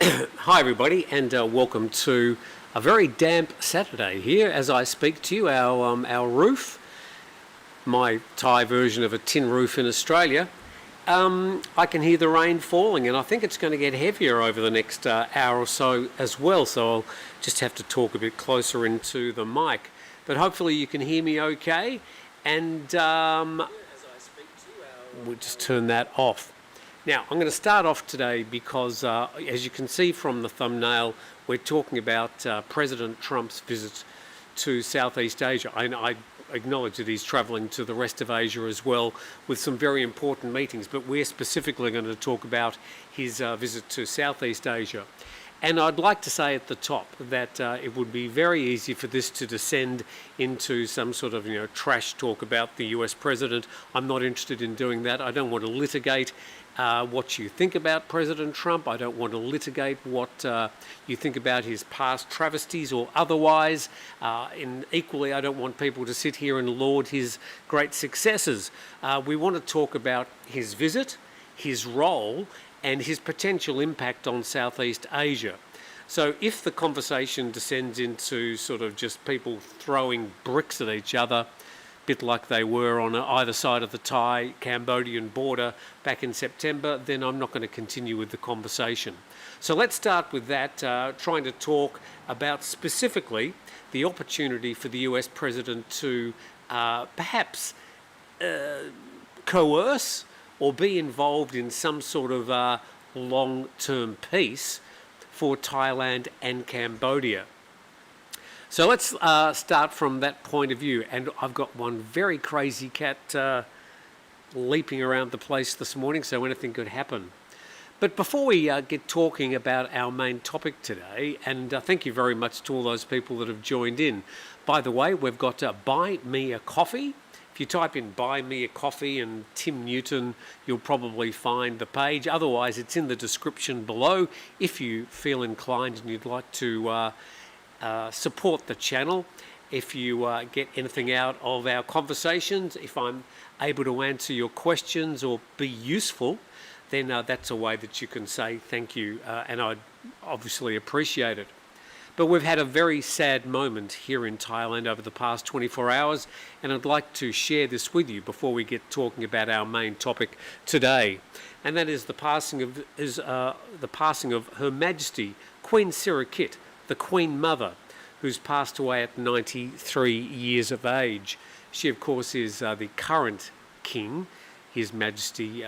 Hi everybody, and welcome to a very damp Saturday here as I speak to you. Our roof, my Thai version of a tin roof in Australia, I can hear the rain falling, and I think it's going to get heavier over the next hour or so as well, so I'll just have to talk a bit closer into the mic. But hopefully you can hear me okay, and as I speak to you, we'll just turn that off. Now, I'm going to start off today because, as you can see from the thumbnail, we're talking about President Trump's visit to Southeast Asia. I acknowledge that he's travelling to the rest of Asia as well with some very important meetings, but we're specifically going to talk about his visit to Southeast Asia. And I'd like to say at the top that it would be very easy for this to descend into some sort of trash talk about the US president. I'm not interested in doing that. I don't want to litigate what you think about President Trump. I don't want to litigate what you think about his past travesties or otherwise. And equally, I don't want people to sit here and laud his great successes. We want to talk about his visit, his role, and his potential impact on Southeast Asia. So if the conversation descends into sort of just people throwing bricks at each other, bit like they were on either side of the Thai-Cambodian border back in September, then I'm not going to continue with the conversation. So let's start with that, trying to talk about specifically the opportunity for the US president to perhaps coerce or be involved in some sort of long-term peace for Thailand and Cambodia. So let's start from that point of view. And I've got one very crazy cat leaping around the place this morning, so anything could happen. But before we get talking about our main topic today, and thank you very much to all those people that have joined in. By the way, we've got Buy Me a Coffee. If you type in Buy Me a Coffee and Tim Newton, you'll probably find the page. Otherwise, it's in the description below if you feel inclined and you'd like to support the channel. If you get anything out of our conversations, if I'm able to answer your questions or be useful, then that's a way that you can say thank you, and I'd obviously appreciate it. But we've had a very sad moment here in Thailand over the past 24 hours, and I'd like to share this with you before we get talking about our main topic today. And that is the passing of Her Majesty Queen Sirikit, the Queen Mother, who's passed away at 93 years of age. She, of course, is the current king, His Majesty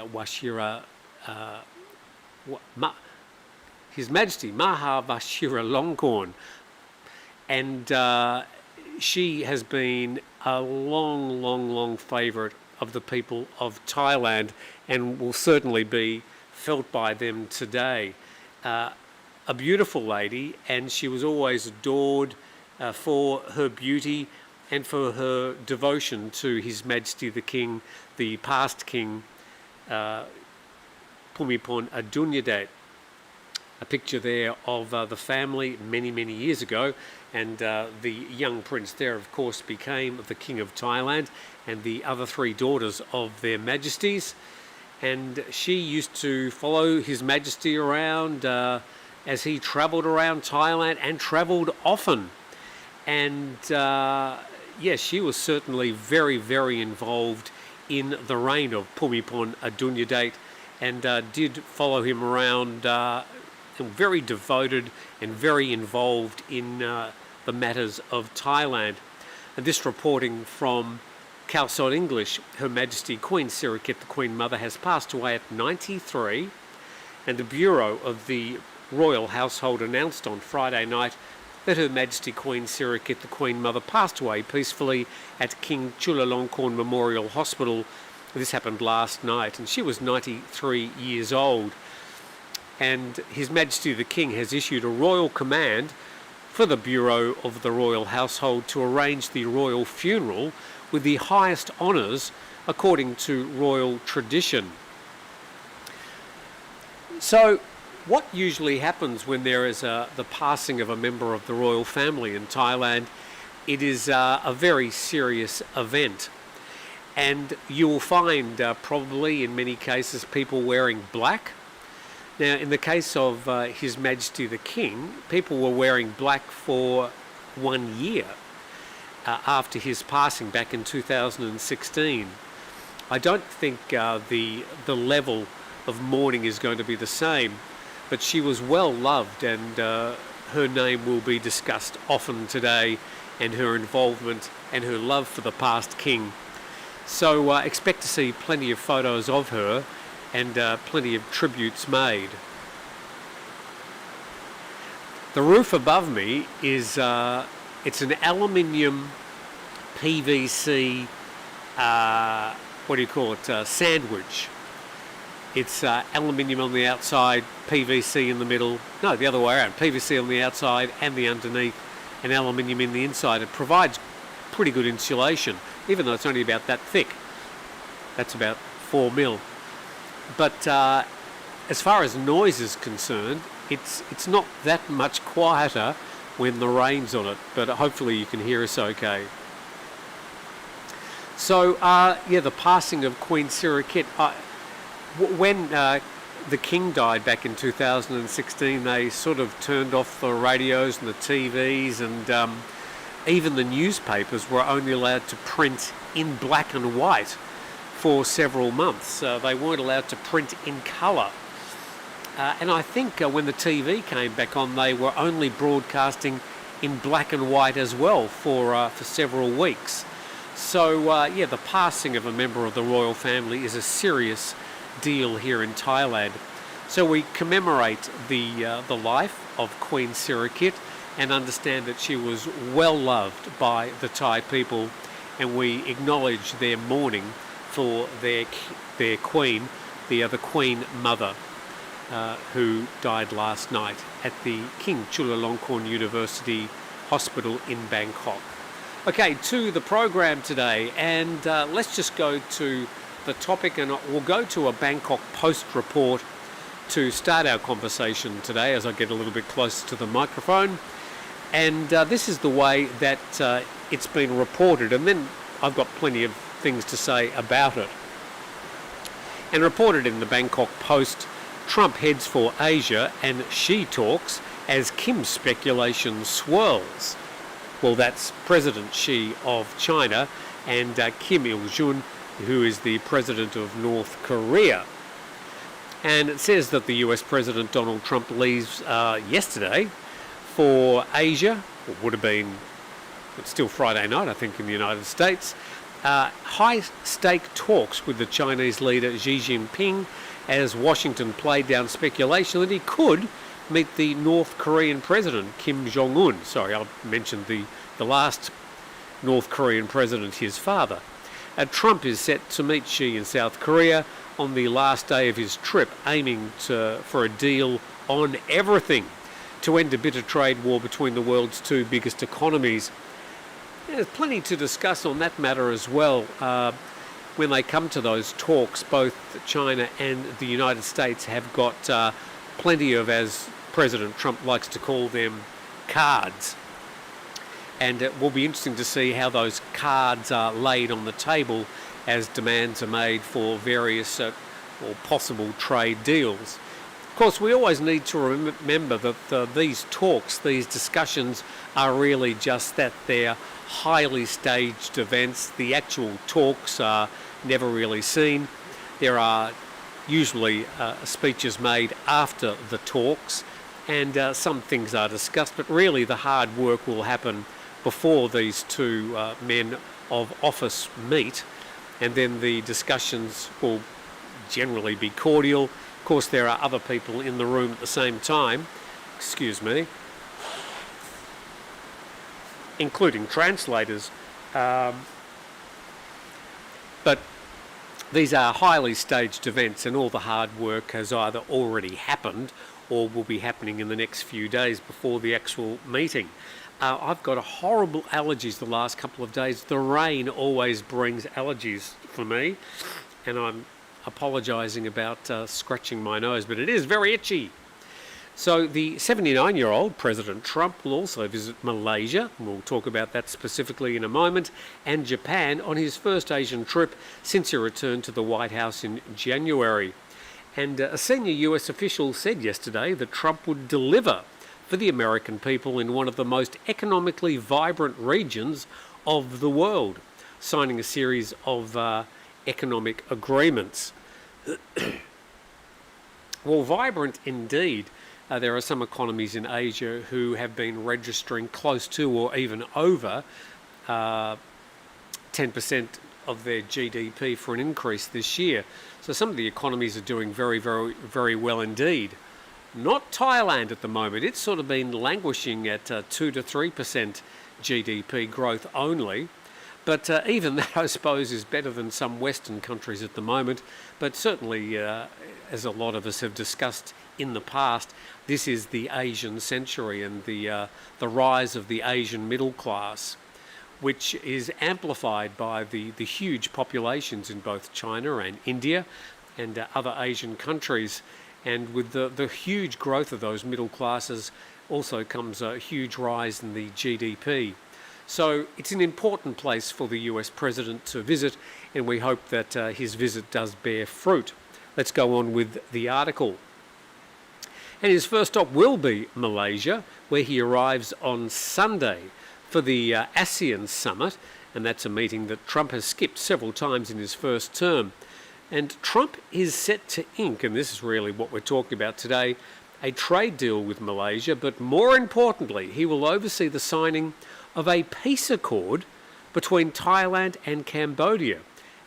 His Majesty Maha Vajiralongkorn, and she has been a long favourite of the people of Thailand and will certainly be felt by them today. A beautiful lady, and she was always adored for her beauty and for her devotion to His Majesty the King, the past King, Bhumibol Adulyadej. A picture there of the family many years ago, and the young prince there, of course, became the King of Thailand, and the other three daughters of their majesties. And she used to follow His Majesty around as he travelled around Thailand, and travelled often. And yes, she was certainly very involved in the reign of Bhumibol Adulyadej, and did follow him around, very devoted and very involved in the matters of Thailand. And this reporting from Khalsot English, Her Majesty Queen Sirikit, the Queen Mother, has passed away at 93, and the Bureau of the Royal Household announced on Friday night that Her Majesty Queen Sirikit, the Queen Mother, passed away peacefully at King Chulalongkorn Memorial Hospital. This happened last night, and she was 93 years old. And His Majesty the King has issued a royal command for the Bureau of the Royal Household to arrange the royal funeral with the highest honours according to royal tradition. So what usually happens when there is the passing of a member of the royal family in Thailand? It is a very serious event. And you will find probably in many cases people wearing black. Now, in the case of His Majesty the King, people were wearing black for 1 year after his passing back in 2016. I don't think the level of mourning is going to be the same, but she was well loved, and her name will be discussed often today, and her involvement and her love for the past king. So expect to see plenty of photos of her and plenty of tributes made. The roof above me is it's an aluminium PVC sandwich. It's aluminium on the outside, PVC in the middle. No, the other way around. PVC on the outside and the underneath, and aluminium in the inside. It provides pretty good insulation, even though it's only about that thick. That's about 4 mil. But as far as noise is concerned, it's not that much quieter when the rain's on it, but hopefully you can hear us okay. So, the passing of Queen Sirikit. When the king died back in 2016, they sort of turned off the radios and the TVs, and even the newspapers were only allowed to print in black and white for several months. They weren't allowed to print in colour. And I think when the TV came back on, they were only broadcasting in black and white as well for several weeks. So, the passing of a member of the royal family is a serious deal here in Thailand. So we commemorate the life of Queen Sirikit and understand that she was well loved by the Thai people, and we acknowledge their mourning for their queen, the Queen Mother, who died last night at the King Chulalongkorn University Hospital in Bangkok. Okay, to the program today, and let's just go to the topic, and we'll go to a Bangkok Post report to start our conversation today as I get a little bit closer to the microphone. And this is the way that it's been reported, and then I've got plenty of things to say about it. And reported in the Bangkok Post, Trump heads for Asia and Xi talks as Kim's speculation swirls. Well, that's President Xi of China and Kim Il-jung, who is the president of North Korea. And it says that the US President Donald Trump leaves yesterday for Asia. It would have been, it's still Friday night, I think, in the United States. High-stake talks with the Chinese leader Xi Jinping, as Washington played down speculation that he could meet the North Korean president, Kim Jong-un. Sorry, I mentioned the last North Korean president, his father. Trump is set to meet Xi in South Korea on the last day of his trip, aiming for a deal on everything to end a bitter trade war between the world's two biggest economies. There's plenty to discuss on that matter as well. When they come to those talks, both China and the United States have got plenty of, as President Trump likes to call them, cards. And it will be interesting to see how those cards are laid on the table as demands are made for various or possible trade deals. Of course, we always need to remember that these talks, these discussions are really just that. They're highly staged events. The actual talks are never really seen. There are usually speeches made after the talks, and some things are discussed, but really the hard work will happen before these two men of office meet, and then the discussions will generally be cordial. Of course, there are other people in the room at the same time, including translators, but these are highly staged events, and all the hard work has either already happened or will be happening in the next few days before the actual meeting. I've got horrible allergies the last couple of days. The rain always brings allergies for me, and I'm apologising about scratching my nose, but it is very itchy. So the 79-year-old President Trump will also visit Malaysia, and we'll talk about that specifically in a moment, and Japan on his first Asian trip since he returned to the White House in January. And a senior US official said yesterday that Trump would deliver for the American people in one of the most economically vibrant regions of the world, signing a series of economic agreements. Well, vibrant indeed. There are some economies in Asia who have been registering close to or even over 10% of their GDP for an increase this year. So some of the economies are doing very, very, very well indeed. Not Thailand at the moment. It's sort of been languishing at 2 to 3% GDP growth only. But even that, I suppose, is better than some Western countries at the moment. But certainly, as a lot of us have discussed in the past, this is the Asian century and the rise of the Asian middle class, which is amplified by the huge populations in both China and India and other Asian countries. And with the huge growth of those middle classes also comes a huge rise in the GDP. So it's an important place for the US president to visit, and we hope that his visit does bear fruit. Let's go on with the article. And his first stop will be Malaysia, where he arrives on Sunday for the ASEAN Summit, and that's a meeting that Trump has skipped several times in his first term. And Trump is set to ink, and this is really what we're talking about today, a trade deal with Malaysia, but more importantly, he will oversee the signing of a peace accord between Thailand and Cambodia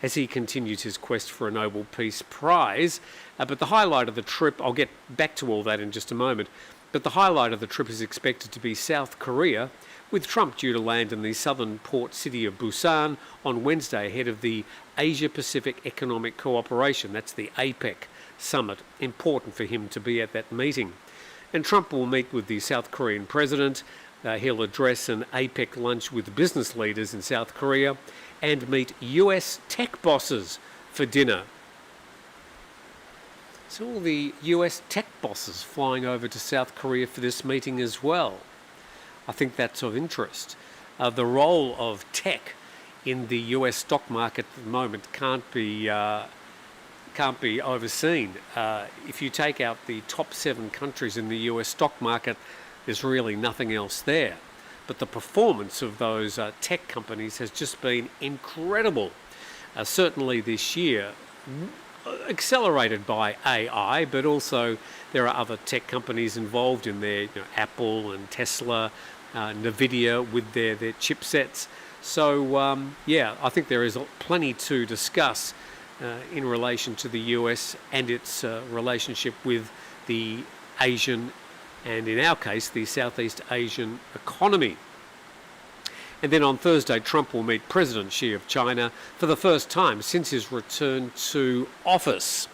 as he continues his quest for a Nobel Peace Prize. But the highlight of the trip, I'll get back to all that in just a moment, but the highlight of the trip is expected to be South Korea, with Trump due to land in the southern port city of Busan on Wednesday ahead of the Asia-Pacific Economic Cooperation, that's the APEC summit. Important for him to be at that meeting. And Trump will meet with the South Korean president. He'll address an APEC lunch with business leaders in South Korea and meet US tech bosses for dinner. So all the US tech bosses flying over to South Korea for this meeting as well. I think that's of interest. The role of tech in the US stock market at the moment can't be overseen. If you take out the top 7 countries in the US stock market, there's really nothing else there. But the performance of those tech companies has just been incredible. Certainly this year, accelerated by AI, but also there are other tech companies involved in there, Apple and Tesla, Nvidia with their chipsets. So yeah, I think there is plenty to discuss in relation to the US and its relationship with the Asian, and in our case, the Southeast Asian economy. And then on Thursday, Trump will meet President Xi of China for the first time since his return to office.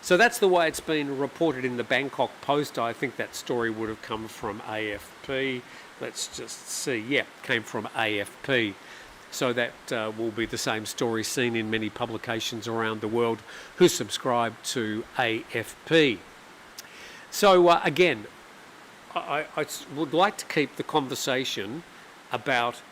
So that's the way it's been reported in the Bangkok Post. I think that story would have come from AFP. Let's just see. Yeah, came from AFP. So that will be the same story seen in many publications around the world who subscribe to AFP. So again, I would like to keep the conversation about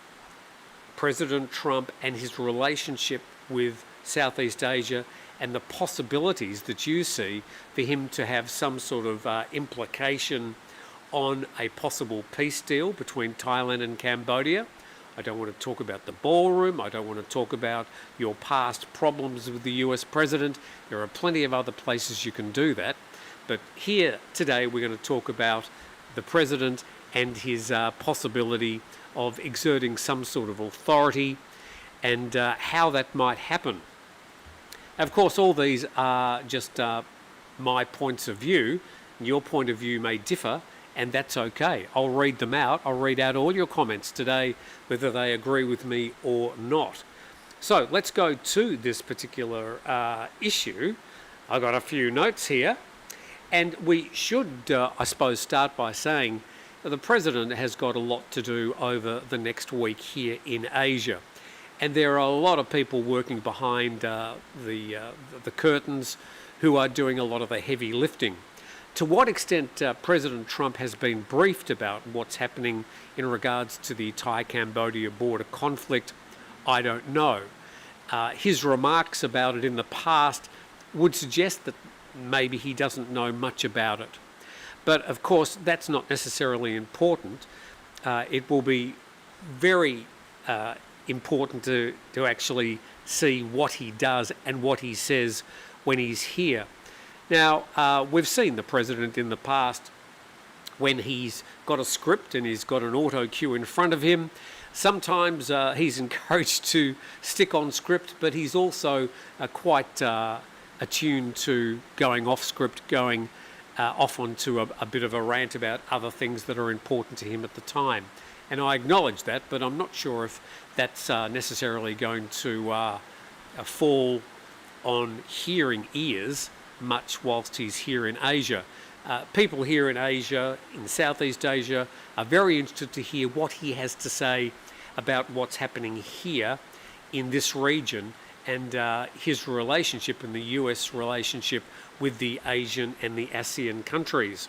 President Trump and his relationship with Southeast Asia and the possibilities that you see for him to have some sort of implication on a possible peace deal between Thailand and Cambodia. I don't want to talk about the ballroom. I don't want to talk about your past problems with the US president. There are plenty of other places you can do that. But here today we're going to talk about the president and his possibility of exerting some sort of authority and how that might happen. Of course, all these are just my points of view. Your point of view may differ, and that's okay. I'll read them out. I'll read out all your comments today, whether they agree with me or not. So let's go to this particular issue. I've got a few notes here, and we should, I suppose, start by saying the president has got a lot to do over the next week here in Asia. And there are a lot of people working behind the curtains who are doing a lot of the heavy lifting. To what extent President Trump has been briefed about what's happening in regards to the Thai-Cambodia border conflict, I don't know. His remarks about it in the past would suggest that maybe he doesn't know much about it. But of course, that's not necessarily important. It will be very important to actually see what he does and what he says when he's here. Now, we've seen the president in the past when he's got a script and he's got an auto cue in front of him. Sometimes he's encouraged to stick on script, but he's also quite attuned to going off script, going off onto a bit of a rant about other things that are important to him at the time. And I acknowledge that, but I'm not sure if that's necessarily going to fall on hearing ears much whilst he's here in Asia. People here in Asia, in Southeast Asia, are very interested to hear what he has to say about what's happening here in this region and his relationship and the US relationship with the Asian and the ASEAN countries.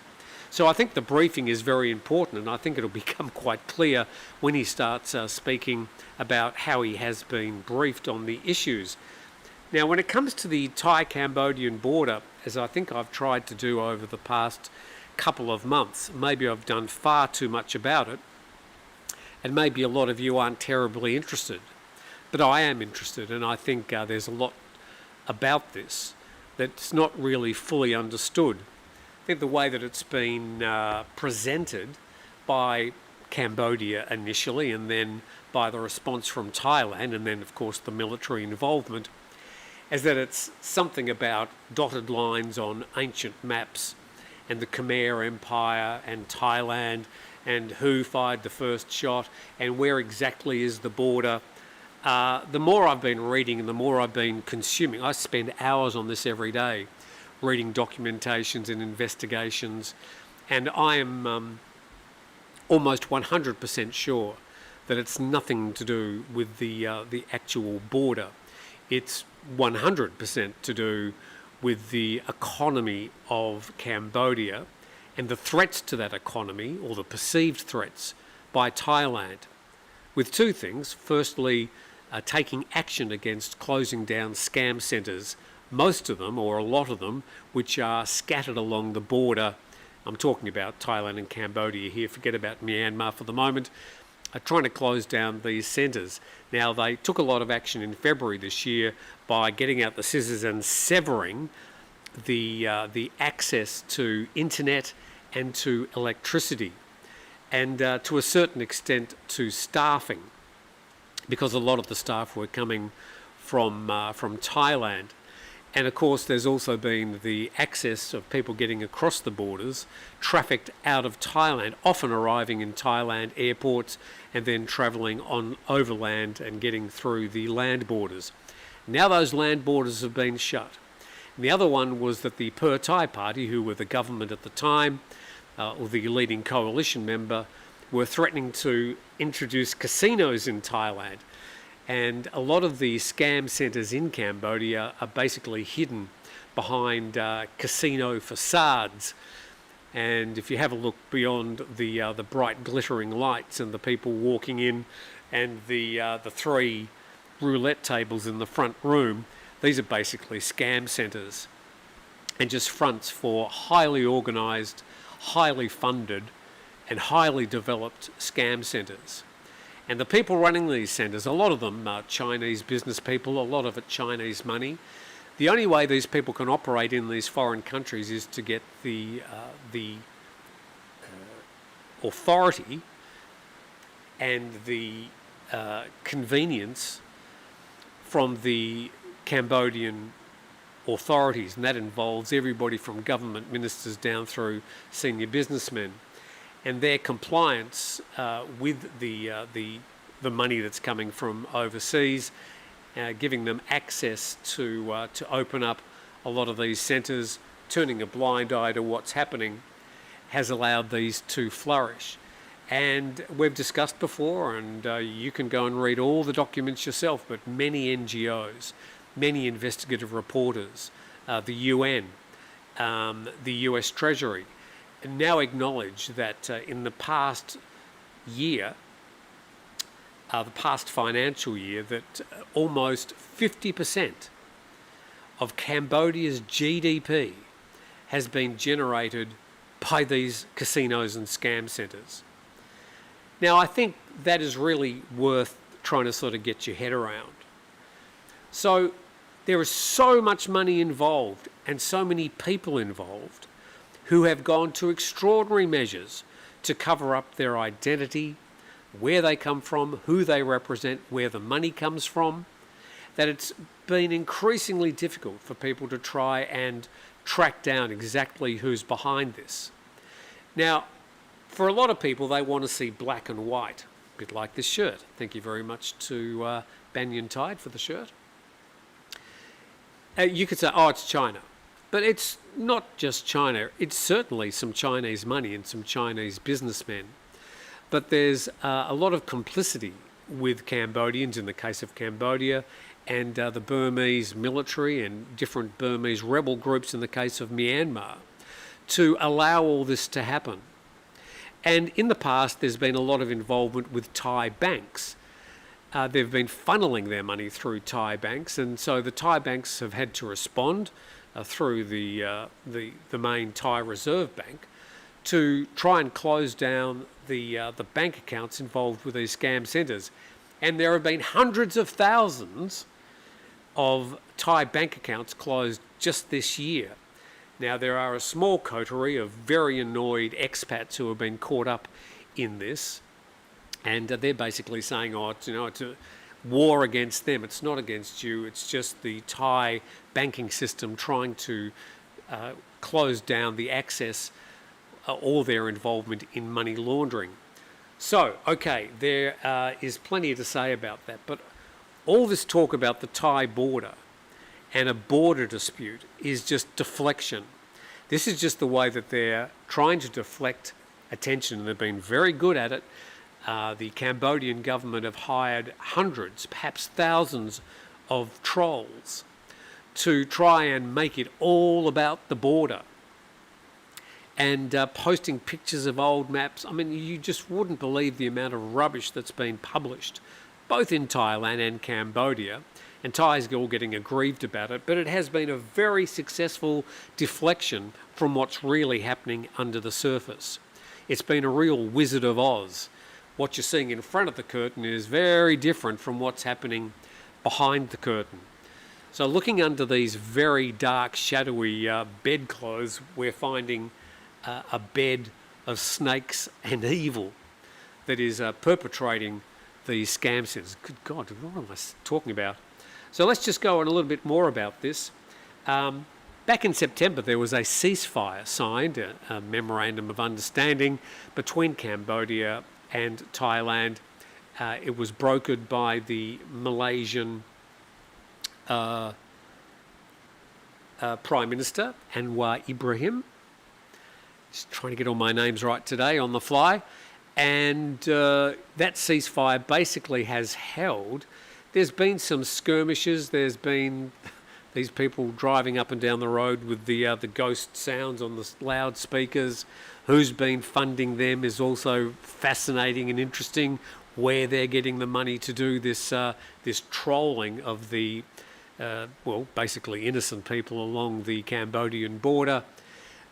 So I think the briefing is very important, and I think it'll become quite clear when he starts speaking about how he has been briefed on the issues. Now, when it comes to the Thai-Cambodian border, as I think I've tried to do over the past couple of months, maybe I've done far too much about it, and maybe a lot of you aren't terribly interested. But I am interested, and I think there's a lot about this that's not really fully understood. I think the way that it's been presented by Cambodia initially, and then by the response from Thailand, and then of course the military involvement, is that it's something about dotted lines on ancient maps and the Khmer Empire and Thailand and who fired the first shot and where exactly is the border. The more I've been reading and the more I've been consuming, I spend hours on this every day, reading documentations and investigations, and I am almost 100% sure that it's nothing to do with the actual border. It's 100% to do with the economy of Cambodia and the threats to that economy, or the perceived threats, by Thailand, with two things. Firstly, taking action against closing down scam centres, most of them, or a lot of them, which are scattered along the border. I'm talking about Thailand and Cambodia here, forget about Myanmar for the moment, are trying to close down these centres. Now, they took a lot of action in February this year by getting out the scissors and severing the access to internet and to electricity, and to a certain extent to staffing, because a lot of the staff were coming from Thailand. And of course, there's also been the access of people getting across the borders, trafficked out of Thailand, often arriving in Thailand airports and then travelling on overland and getting through the land borders. Now those land borders have been shut. And the other one was that the Per-Thai party, who were the government at the time, or the leading coalition member, were threatening to introduce casinos in Thailand. And a lot of the scam centres in Cambodia are basically hidden behind casino facades. And if you have a look beyond the bright glittering lights and the people walking in and the three roulette tables in the front room, these are basically scam centres and just fronts for highly organised, highly funded and highly developed scam centres. And the people running these centres, a lot of them are Chinese business people, a lot of it Chinese money. The only way these people can operate in these foreign countries is to get the authority and the convenience from the Cambodian authorities, and that involves everybody from government ministers down through senior businessmen, and their compliance with the money that's coming from overseas, giving them access to open up a lot of these centres, turning a blind eye to what's happening, has allowed these to flourish. And we've discussed before, and you can go and read all the documents yourself, but many NGOs, many investigative reporters, the UN, the US Treasury, now acknowledge that in the past year, the past financial year, that almost 50% of Cambodia's GDP has been generated by these casinos and scam centres. Now, I think that is really worth trying to sort of get your head around. So there is so much money involved and so many people involved who have gone to extraordinary measures to cover up their identity, where they come from, who they represent, where the money comes from, that it's been increasingly difficult for people to try and track down exactly who's behind this. Now, for a lot of people, they want to see black and white, a bit like this shirt. Thank you very much to Banyan Tide for the shirt. You could say, oh, it's China. But it's not just China. It's certainly some Chinese money and some Chinese businessmen. But there's a lot of complicity with Cambodians in the case of Cambodia, and the Burmese military and different Burmese rebel groups in the case of Myanmar, to allow all this to happen. And in the past, there's been a lot of involvement with Thai banks. They've been funneling their money through Thai banks, and so the Thai banks have had to respond through the main Thai Reserve Bank to try and close down the bank accounts involved with these scam centres. And there have been hundreds of thousands of Thai bank accounts closed just this year. Now, there are a small coterie of very annoyed expats who have been caught up in this, and they're basically saying, oh, it's a war against them. It's not against you. It's just the Thai banking system trying to close down the access or their involvement in money laundering. So, okay, there is plenty to say about that, but all this talk about the Thai border and a border dispute is just deflection. This is just the way that they're trying to deflect attention, and they've been very good at it. The Cambodian government have hired hundreds, perhaps thousands of trolls to try and make it all about the border, and posting pictures of old maps. I mean, you just wouldn't believe the amount of rubbish that's been published, both in Thailand and Cambodia, and Thais are all getting aggrieved about it, but it has been a very successful deflection from what's really happening under the surface. It's been a real Wizard of Oz. What you're seeing in front of the curtain is very different from what's happening behind the curtain. So looking under these very dark, shadowy bedclothes, we're finding a bed of snakes and evil that is perpetrating these scam centres. Good God, what am I talking about? So let's just go on a little bit more about this. Back in September, there was a ceasefire signed, a memorandum of understanding between Cambodia and Thailand. It was brokered by the Malaysian Prime Minister, Anwar Ibrahim. Just trying to get all my names right today on the fly. And that ceasefire basically has held. There's been some skirmishes. There's been these people driving up and down the road with the ghost sounds on the loudspeakers. Who's been funding them is also fascinating and interesting. Where they're getting the money to do this this trolling of the basically innocent people along the Cambodian border.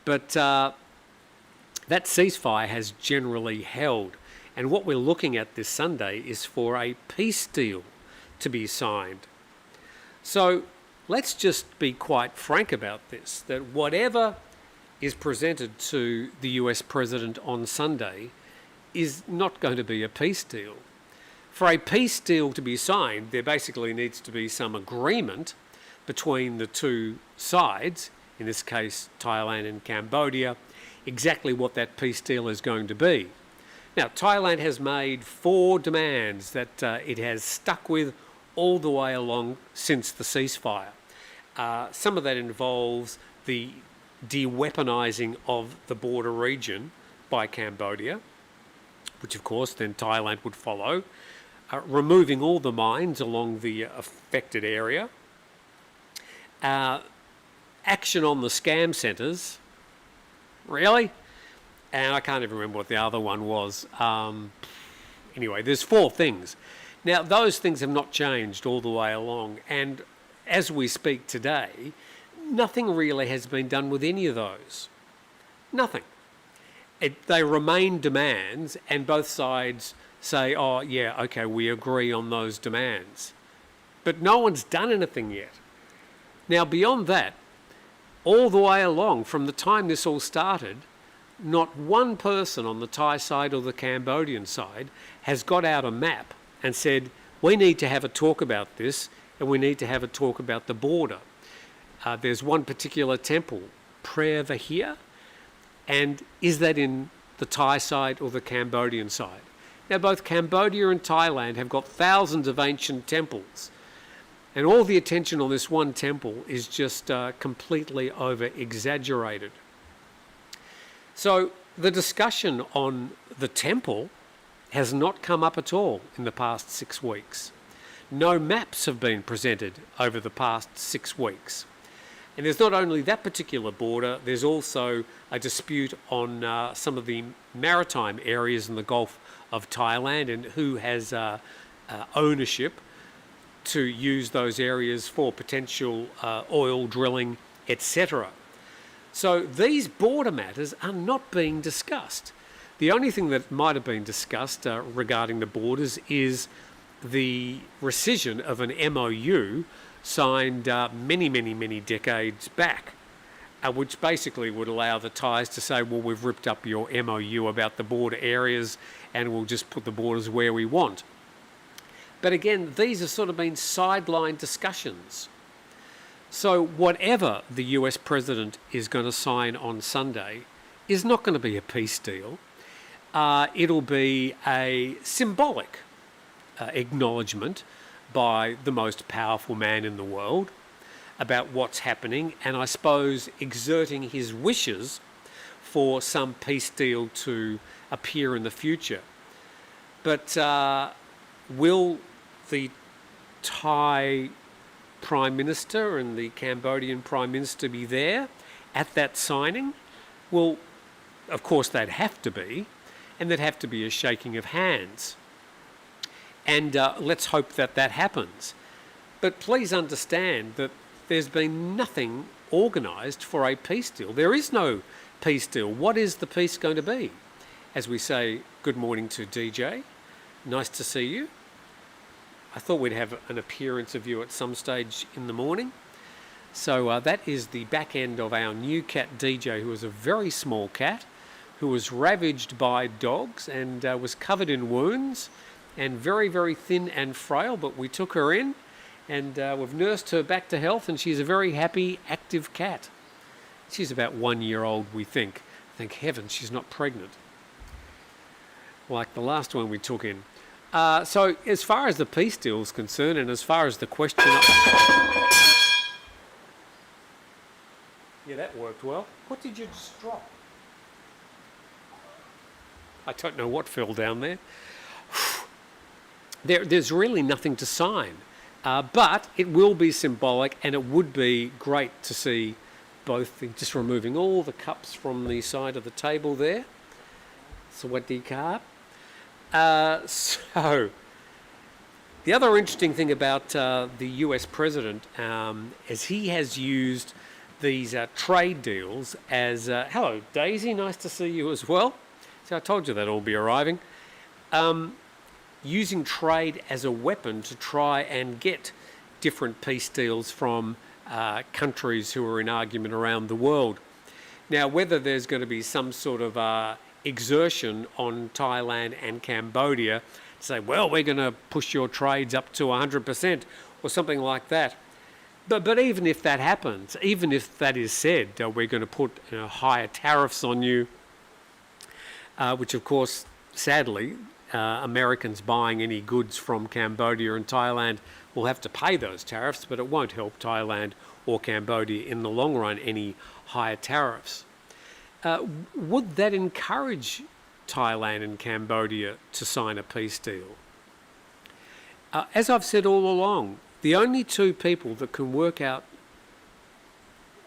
But that ceasefire has generally held, and what we're looking at this Sunday is for a peace deal to be signed. So let's just be quite frank about this, that whatever is presented to the US President on Sunday is not going to be a peace deal. For a peace deal to be signed, there basically needs to be some agreement between the two sides, in this case Thailand and Cambodia, exactly what that peace deal is going to be. Now, Thailand has made 4 demands that it has stuck with all the way along since the ceasefire. Some of that involves the de-weaponising of the border region by Cambodia, which of course then Thailand would follow, removing all the mines along the affected area, action on the scam centres, really? And I can't even remember what the other one was. Anyway, there's 4 things. Now, those things have not changed all the way along, and as we speak today, nothing really has been done with any of those. Nothing. They remain demands, and both sides say, oh, yeah, okay, we agree on those demands. But no one's done anything yet. Now, beyond that, all the way along, from the time this all started, not one person on the Thai side or the Cambodian side has got out a map and said, we need to have a talk about this, and we need to have a talk about the border. There's one particular temple, Prayer Vahir, and is that in the Thai side or the Cambodian side? Now, both Cambodia and Thailand have got thousands of ancient temples, and all the attention on this one temple is just completely over-exaggerated. So the discussion on the temple has not come up at all in the past 6 weeks. No maps have been presented over the past 6 weeks. And there's not only that particular border, there's also a dispute on some of the maritime areas in the Gulf of Thailand and who has ownership to use those areas for potential oil drilling, etc. So these border matters are not being discussed. The only thing that might have been discussed regarding the borders is the rescission of an MOU signed many decades back, which basically would allow the Thais to say, well, we've ripped up your MOU about the border areas and we'll just put the borders where we want. But again, these have sort of been sideline discussions. So whatever the US president is going to sign on Sunday is not going to be a peace deal. It'll be a symbolic acknowledgement by the most powerful man in the world about what's happening, and I suppose exerting his wishes for some peace deal to appear in the future. But will the Thai Prime Minister and the Cambodian Prime Minister be there at that signing? Well, of course they'd have to be, and there'd have to be a shaking of hands. And let's hope that that happens. But please understand that there's been nothing organised for a peace deal. There is no peace deal. What is the peace going to be? As we say, good morning to DJ. Nice to see you. I thought we'd have an appearance of you at some stage in the morning. So that is the back end of our new cat DJ, who is a very small cat, who was ravaged by dogs and was covered in wounds and very thin and frail, but we took her in and we've nursed her back to health, and she's a very happy, active cat. She's about 1 year old, we think. Thank heavens she's not pregnant, like the last one we took in. So as far as the peace deal is concerned, and as far as the question... Yeah, that worked well. What did you just drop? I don't know what fell down there. There's really nothing to sign, but it will be symbolic, and it would be great to see both, just removing all the cups from the side of the table there. Sawadee Ka. So, the other interesting thing about the US president is he has used these trade deals as... hello, Daisy, nice to see you as well. So I told you they'd all be arriving. Using trade as a weapon to try and get different peace deals from countries who are in argument around the world. Now, whether there's going to be some sort of exertion on Thailand and Cambodia to say, well, we're going to push your trades up to 100% or something like that. But even if that happens, even if that is said, we're going to put higher tariffs on you, which of course, sadly, Americans buying any goods from Cambodia and Thailand will have to pay those tariffs, but it won't help Thailand or Cambodia in the long run, any higher tariffs. Would that encourage Thailand and Cambodia to sign a peace deal? As I've said all along, the only two people that can work out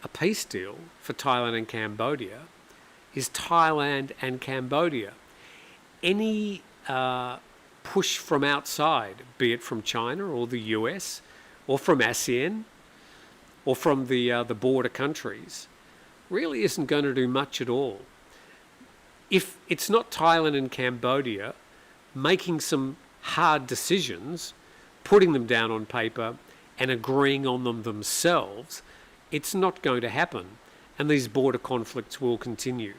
a peace deal for Thailand and Cambodia is Thailand and Cambodia. Any push from outside, be it from China or the US or from ASEAN, or from the border countries really isn't going to do much at all. If it's not Thailand and Cambodia making some hard decisions, putting them down on paper and agreeing on them themselves, it's not going to happen, and these border conflicts will continue.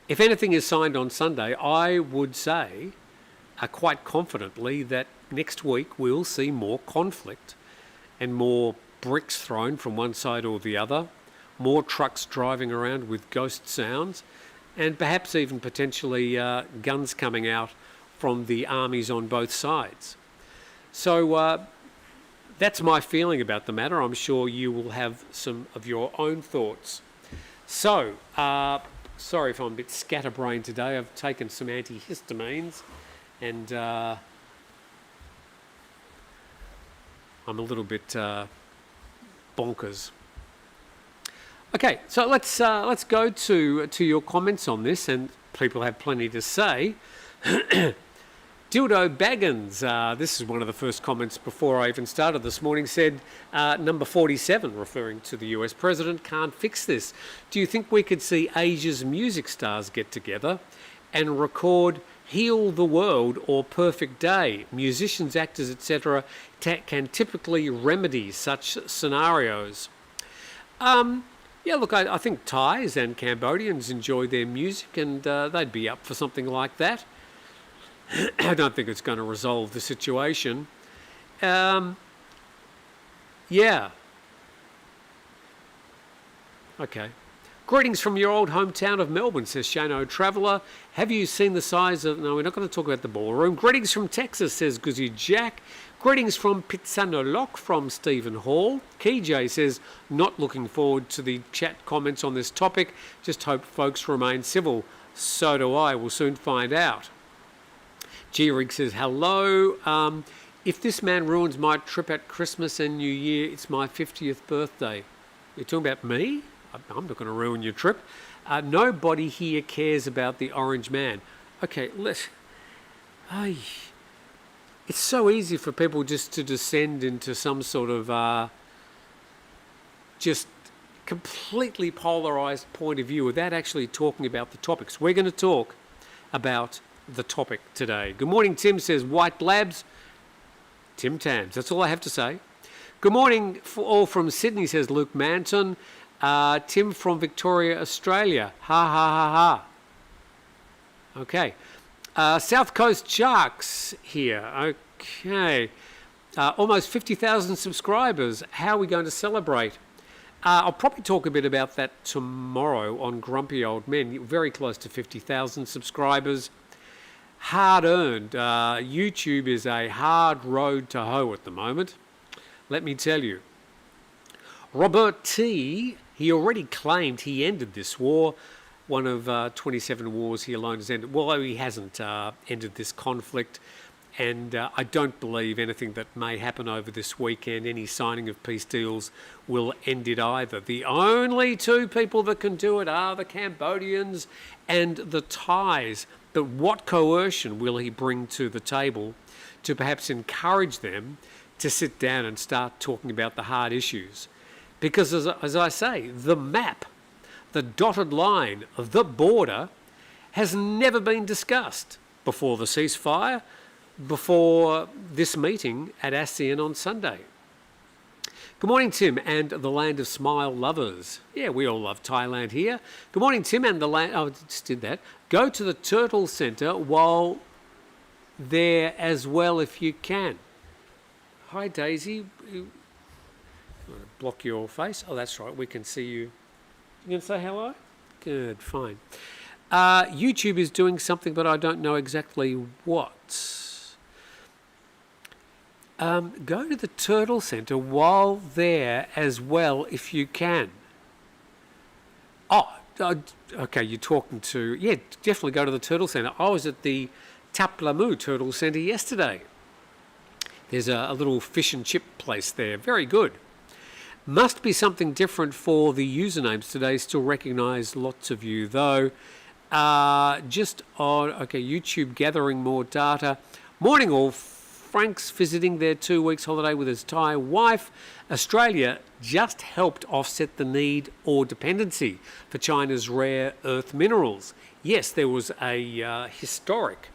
If anything is signed on Sunday, I would say quite confidently that next week we'll see more conflict and more bricks thrown from one side or the other, more trucks driving around with ghost sounds, and perhaps even potentially guns coming out from the armies on both sides. So that's my feeling about the matter. I'm sure you will have some of your own thoughts. So, sorry if I'm a bit scatterbrained today. I've taken some antihistamines and I'm a little bit bonkers. Okay, so let's go to your comments on this, and people have plenty to say. Dildo Baggins, this is one of the first comments before I even started this morning, said, number 47, referring to the US president, can't fix this. Do you think we could see Asia's music stars get together and record Heal the World or Perfect Day? Musicians, actors, etc. Can typically remedy such scenarios. Yeah, look, I think Thais and Cambodians enjoy their music, and they'd be up for something like that. I don't think it's going to resolve the situation. Yeah. Okay. Greetings from your old hometown of Melbourne, says Shano Traveller. Have you seen the size of... No, we're not going to talk about the ballroom. Greetings from Texas, says Guzzy Jack. Greetings from Pitsanolok from Stephen Hall. KJ says, not looking forward to the chat comments on this topic. Just hope folks remain civil. So do I. We'll soon find out. G-Rig says, hello. If this man ruins my trip at Christmas and New Year, it's my 50th birthday. You're talking about me? I'm not going to ruin your trip. Nobody here cares about the orange man. Okay, it's so easy for people just to descend into some sort of just completely polarised point of view without actually talking about the topics. We're going to talk about the topic today. Good morning, Tim, says White Labs. Tim Tams, that's all I have to say. Good morning all from Sydney, says Luke Manton. Tim from Victoria, Australia. Ha ha ha ha. Okay. South Coast Sharks here. Okay. Almost 50,000 subscribers. How are we going to celebrate? I'll probably talk a bit about that tomorrow on Grumpy Old Men. Very close to 50,000 subscribers. Hard earned. YouTube is a hard road to hoe at the moment. Let me tell you. Robert T., he already claimed he ended this war. One of 27 wars he alone has ended. Well, he hasn't ended this conflict. And I don't believe anything that may happen over this weekend, any signing of peace deals, will end it either. The only two people that can do it are the Cambodians and the Thais. But what coercion will he bring to the table to perhaps encourage them to sit down and start talking about the hard issues? Because as I say, the map, the dotted line of the border has never been discussed before the ceasefire, before this meeting at ASEAN on Sunday. Good morning, Tim, and the land of smile lovers. Yeah, we all love Thailand here. Good morning, Tim, and the land... Oh, I just did that. Go to the Turtle Centre while there as well if you can. Hi, Daisy. Block your face. Oh, that's right. We can see you. You going to say hello? Good, fine. YouTube is doing something, but I don't know exactly what. Go to the Turtle Centre while there as well if you can. Oh, okay, you're talking to... Yeah, definitely go to the Turtle Centre. I was at the Taplamu Turtle Centre yesterday. There's a little fish and chip place there. Very good. Must be something different for the usernames today. Still recognise lots of you, though. Just on... Okay, YouTube gathering more data. Morning all, Frank's visiting their 2 weeks holiday with his Thai wife. Australia just helped offset the need or dependency for China's rare earth minerals. Yes, there was a historic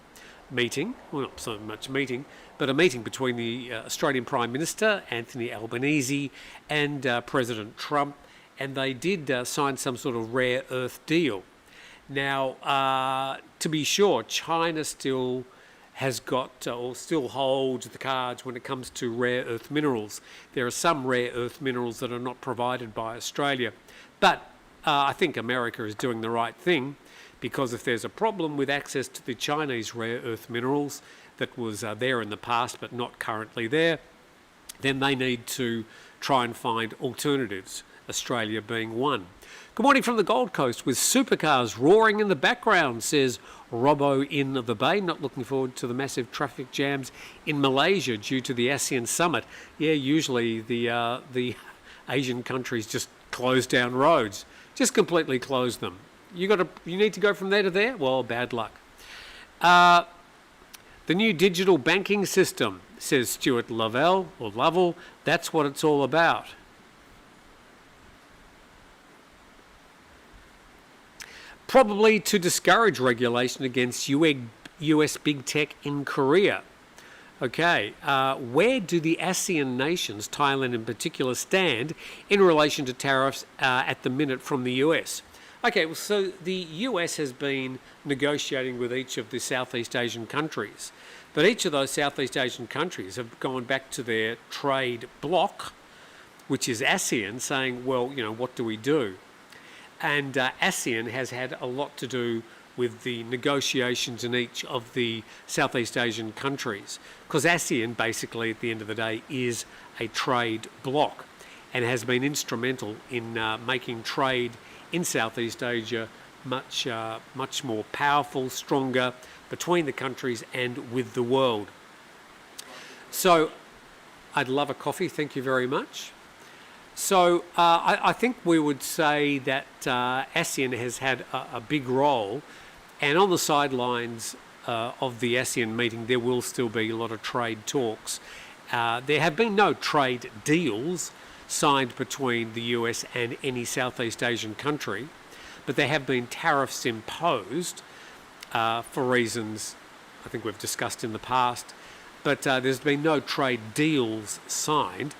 meeting, well, not so much meeting, but a meeting between the Australian Prime Minister, Anthony Albanese, and President Trump, and they did sign some sort of rare earth deal. Now, to be sure, China still has got or still holds the cards when it comes to rare earth minerals. There are some rare earth minerals that are not provided by Australia, but I think America is doing the right thing, because if there's a problem with access to the Chinese rare earth minerals that was there in the past but not currently there, then they need to try and find alternatives, Australia being one. Good morning from the Gold Coast with supercars roaring in the background, says Robbo in the Bay. Not looking forward to the massive traffic jams in Malaysia due to the ASEAN Summit. Yeah, usually the Asian countries just close down roads, just completely close them. You need to go from there to there? Well, bad luck. The new digital banking system, says Stuart Lovell, that's what it's all about. Probably to discourage regulation against US big tech in Korea. Okay, where do the ASEAN nations, Thailand in particular, stand in relation to tariffs at the minute from the US? Okay, well, so the US has been negotiating with each of the Southeast Asian countries, but each of those Southeast Asian countries have gone back to their trade bloc, which is ASEAN, saying, well, what do we do? And ASEAN has had a lot to do with the negotiations in each of the Southeast Asian countries, because ASEAN basically at the end of the day is a trade bloc and has been instrumental in making trade in Southeast Asia much more powerful, stronger between the countries and with the world. So I'd love a coffee, thank you very much. So I think we would say that ASEAN has had a big role, and on the sidelines of the ASEAN meeting there will still be a lot of trade talks. There have been no trade deals signed between the US and any Southeast Asian country, but there have been tariffs imposed for reasons I think we've discussed in the past, but there's been no trade deals signed.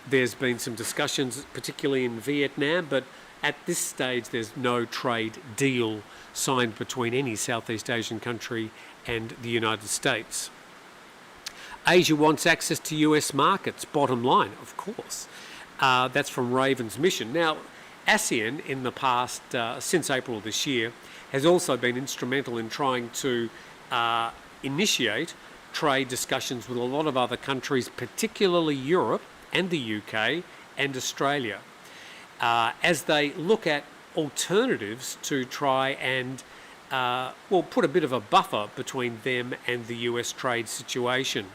There's been some discussions, particularly in Vietnam, but at this stage there's no trade deal signed between any Southeast Asian country and the United States. Asia wants access to US markets, bottom line, of course. That's from Raven's Mission. Now, ASEAN in the past, since April this year, has also been instrumental in trying to initiate trade discussions with a lot of other countries, particularly Europe and the UK and Australia, as they look at alternatives to try and put a bit of a buffer between them and the US trade situation.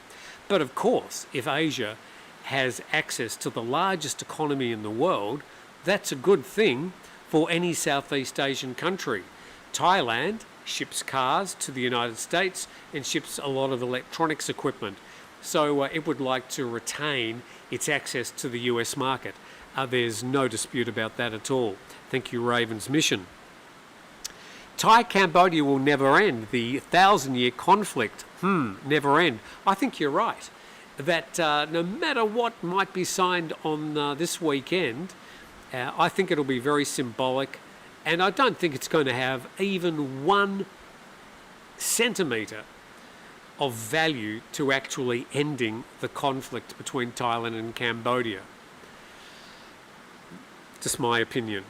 But of course, if Asia has access to the largest economy in the world, that's a good thing for any Southeast Asian country. Thailand ships cars to the United States and ships a lot of electronics equipment. So it would like to retain its access to the US market. There's no dispute about that at all. Thank you, Raven's Mission. Thai-Cambodia will never end. The 1,000-year conflict, never end. I think you're right. That no matter what might be signed on this weekend, I think it'll be very symbolic, and I don't think it's going to have even 1 centimetre of value to actually ending the conflict between Thailand and Cambodia. Just my opinion.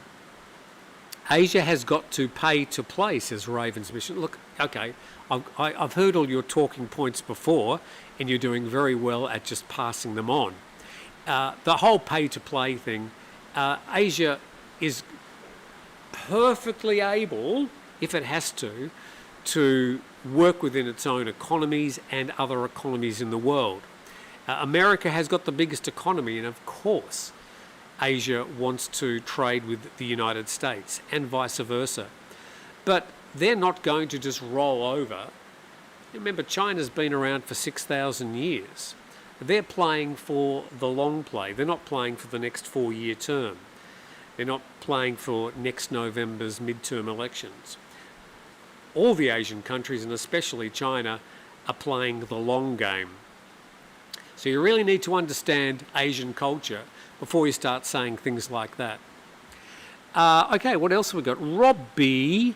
Asia has got to pay to play, says Raven's Mission. Look, okay, I've heard all your talking points before, and you're doing very well at just passing them on. The whole pay to play thing, Asia is perfectly able, if it has to work within its own economies and other economies in the world. America has got the biggest economy, and of course Asia wants to trade with the United States and vice versa. But they're not going to just roll over. Remember, China's been around for 6,000 years. They're playing for the long play. They're not playing for the next 4-year term. They're not playing for next November's midterm elections. All the Asian countries, and especially China, are playing the long game. So you really need to understand Asian culture before you start saying things like that. Okay, what else have we got? Robbie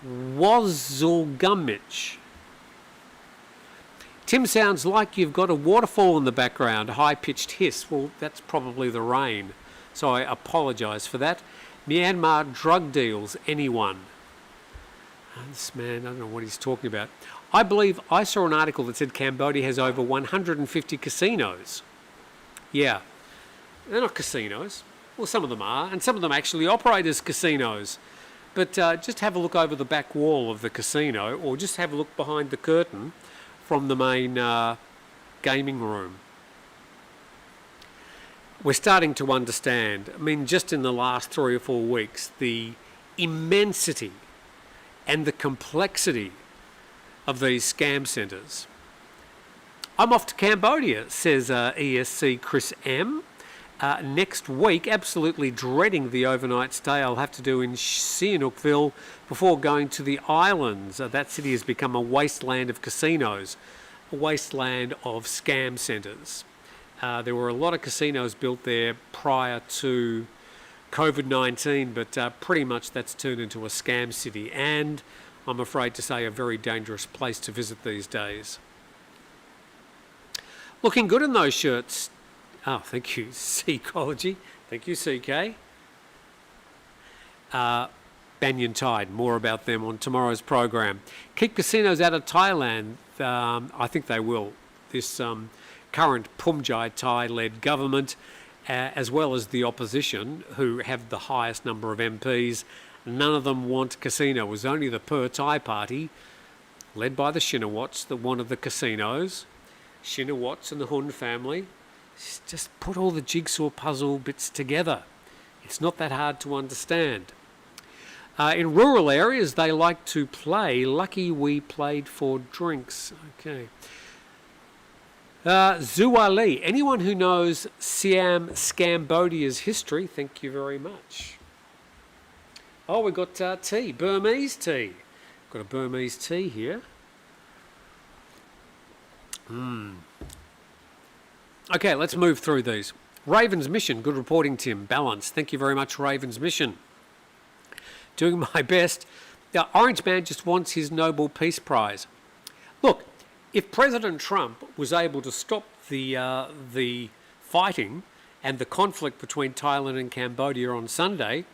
Wazulgumich. Tim, sounds like you've got a waterfall in the background, a high-pitched hiss. Well, that's probably the rain, so I apologise for that. Myanmar drug deals, anyone? This man, I don't know what he's talking about. I believe I saw an article that said Cambodia has over 150 casinos. Yeah, they're not casinos. Well, some of them are, and some of them actually operate as casinos. But just have a look over the back wall of the casino, or just have a look behind the curtain from the main gaming room. We're starting to understand, I mean, just in the last 3 or 4 weeks, the immensity and the complexity of these scam centres. I'm off to Cambodia, says ESC Chris M. Next week, absolutely dreading the overnight stay I'll have to do in Sihanoukville before going to the islands. That city has become a wasteland of casinos, a wasteland of scam centres. There were a lot of casinos built there prior to COVID-19, but pretty much that's turned into a scam city, and I'm afraid to say a very dangerous place to visit these days. Looking good in those shirts. Oh, thank you, Ecology. Thank you, CK. Banyan Tide, more about them on tomorrow's program. Keep casinos out of Thailand. I think they will. This current Pumjai Thai-led government, as well as the opposition, who have the highest number of MPs, none of them want casino. It was only the Per Thai party, led by the Shinawats, that wanted the casinos. Shinawats and the Hun family. Just put all the jigsaw puzzle bits together. It's not that hard to understand. In rural areas, they like to play Lucky We Played for Drinks. Okay. Zuali, anyone who knows Cambodia's history, thank you very much. Oh, we've got tea, Burmese tea. Got a Burmese tea here. Okay, let's move through these. Raven's Mission, good reporting, Tim. Balance, thank you very much, Raven's Mission. Doing my best. Orange Man just wants his Nobel Peace Prize. Look, if President Trump was able to stop the fighting and the conflict between Thailand and Cambodia on Sunday,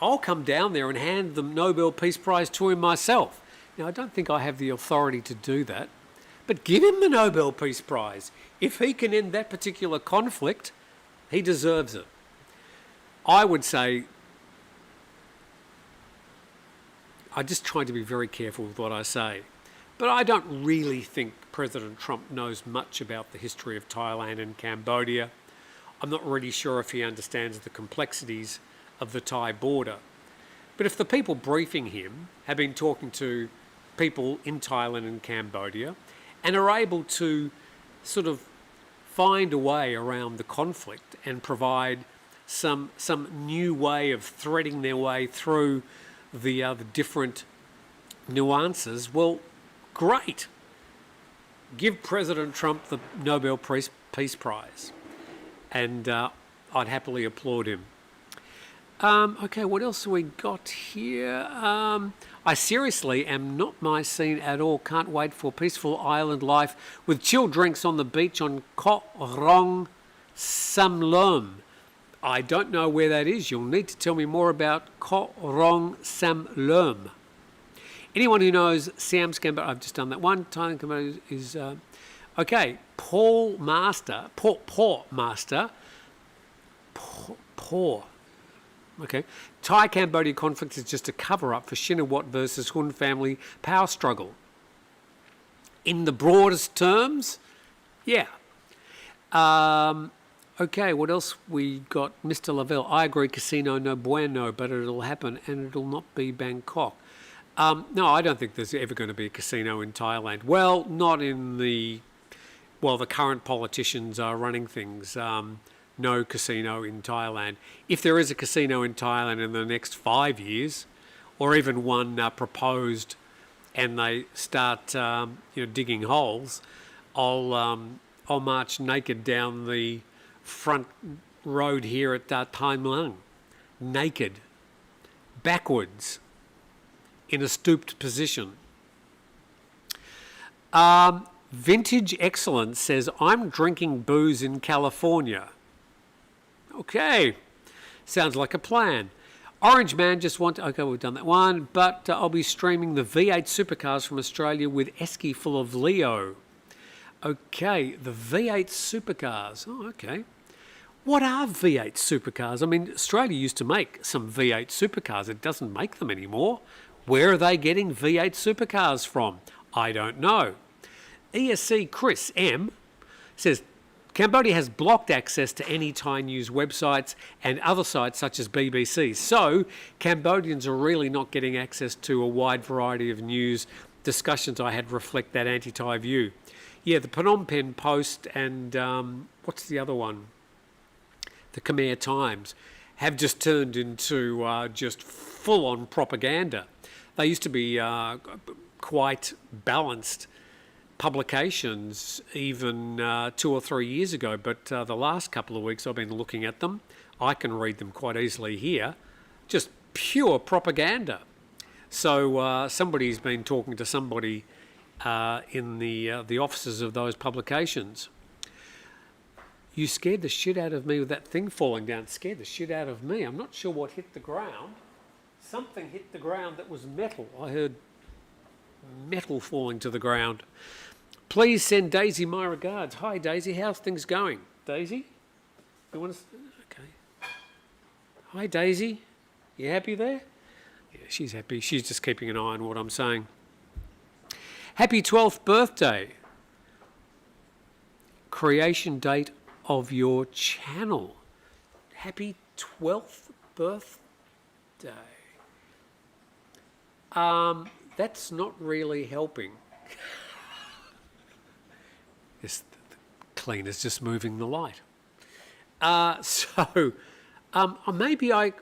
I'll come down there and hand the Nobel Peace Prize to him myself. Now, I don't think I have the authority to do that, but give him the Nobel Peace Prize. If he can end that particular conflict, he deserves it. I would say, I just try to be very careful with what I say, but I don't really think President Trump knows much about the history of Thailand and Cambodia. I'm not really sure if he understands the complexities of the Thai border. But if the people briefing him have been talking to people in Thailand and Cambodia and are able to sort of find a way around the conflict and provide some new way of threading their way through the different nuances, well, great. Give President Trump the Nobel Peace Prize, and I'd happily applaud him. Okay, what else have we got here? I seriously am not my scene at all. Can't wait for peaceful island life with chilled drinks on the beach on Koh Rong Samluem. I don't know where that is. You'll need to tell me more about Koh Rong Samluem. Anyone who knows Siam Scamber, I've just done that one. Thai-Cambodia is okay. Paul Master. Okay. Thai-Cambodia conflict is just a cover-up for Shinawat versus Hun family power struggle. In the broadest terms, yeah. Okay, what else we got? Mr. Lavelle, I agree, casino no bueno, but it'll happen and it'll not be Bangkok. No, I don't think there's ever going to be a casino in Thailand. Well, not in the... Well, the current politicians are running things. No casino in Thailand. If there is a casino in Thailand in the next 5 years, or even one proposed, and they start digging holes, I'll march naked down the front road here at Thai Muang, naked, backwards, in a stooped position. Vintage Excellence says, I'm drinking booze in California. Okay, sounds like a plan. Orange Man just want... Okay, we've done that one, but I'll be streaming the V8 supercars from Australia with Esky full of Leo. Okay, the V8 supercars. Oh, okay. What are V8 supercars? I mean, Australia used to make some V8 supercars. It doesn't make them anymore. Where are they getting V8 supercars from? I don't know. ESC Chris M says, Cambodia has blocked access to any Thai news websites and other sites such as BBC. So Cambodians are really not getting access to a wide variety of news. Discussions I had reflect that anti-Thai view. Yeah, the Phnom Penh Post and what's the other one? The Khmer Times have just turned into just full-on propaganda. They used to be quite balanced publications even 2 or 3 years ago, but the last couple of weeks I've been looking at them. I can read them quite easily here. Just pure propaganda. So somebody's been talking to somebody in the offices of those publications. You scared the shit out of me with that thing falling down. It scared the shit out of me. I'm not sure what hit the ground. Something hit the ground that was metal. I heard metal falling to the ground. Please send Daisy my regards. Hi, Daisy. How's things going? Daisy? You want to... Okay. Hi, Daisy. You happy there? Yeah, she's happy. She's just keeping an eye on what I'm saying. Happy 12th birthday. Creation date of your channel. Happy 12th birthday. That's not really helping. Yes, the cleaner's just moving the light. Maybe I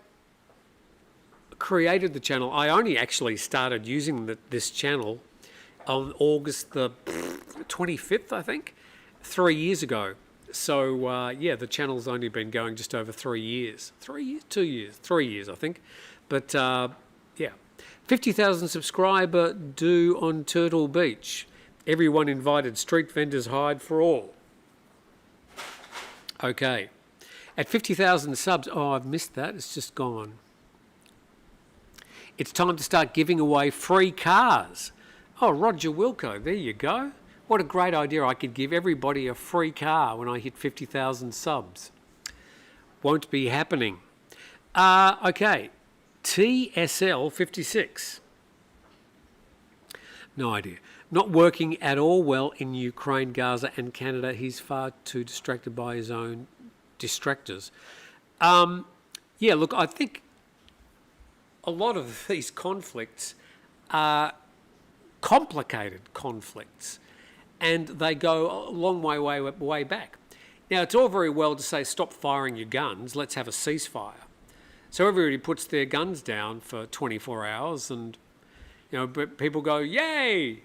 created the channel. I only actually started using this channel on August the 25th, I think, 3 years ago. So, yeah, the channel's only been going just over 3 years. 3 years? 2 years? 3 years, I think. But, yeah. 50,000 subscriber do on Turtle Beach. Everyone invited. Street vendors hired for all. Okay. At 50,000 subs... Oh, I've missed that. It's just gone. It's time to start giving away free cars. Oh, Roger Wilco. There you go. What a great idea. I could give everybody a free car when I hit 50,000 subs. Won't be happening. Okay. TSL 56. No idea. Not working at all well in Ukraine, Gaza and Canada. He's far too distracted by his own distractors. Yeah, look, I think a lot of these conflicts are complicated conflicts, and they go a long way back. Now, it's all very well to say, stop firing your guns, let's have a ceasefire. So everybody puts their guns down for 24 hours and, you know, but people go, yay,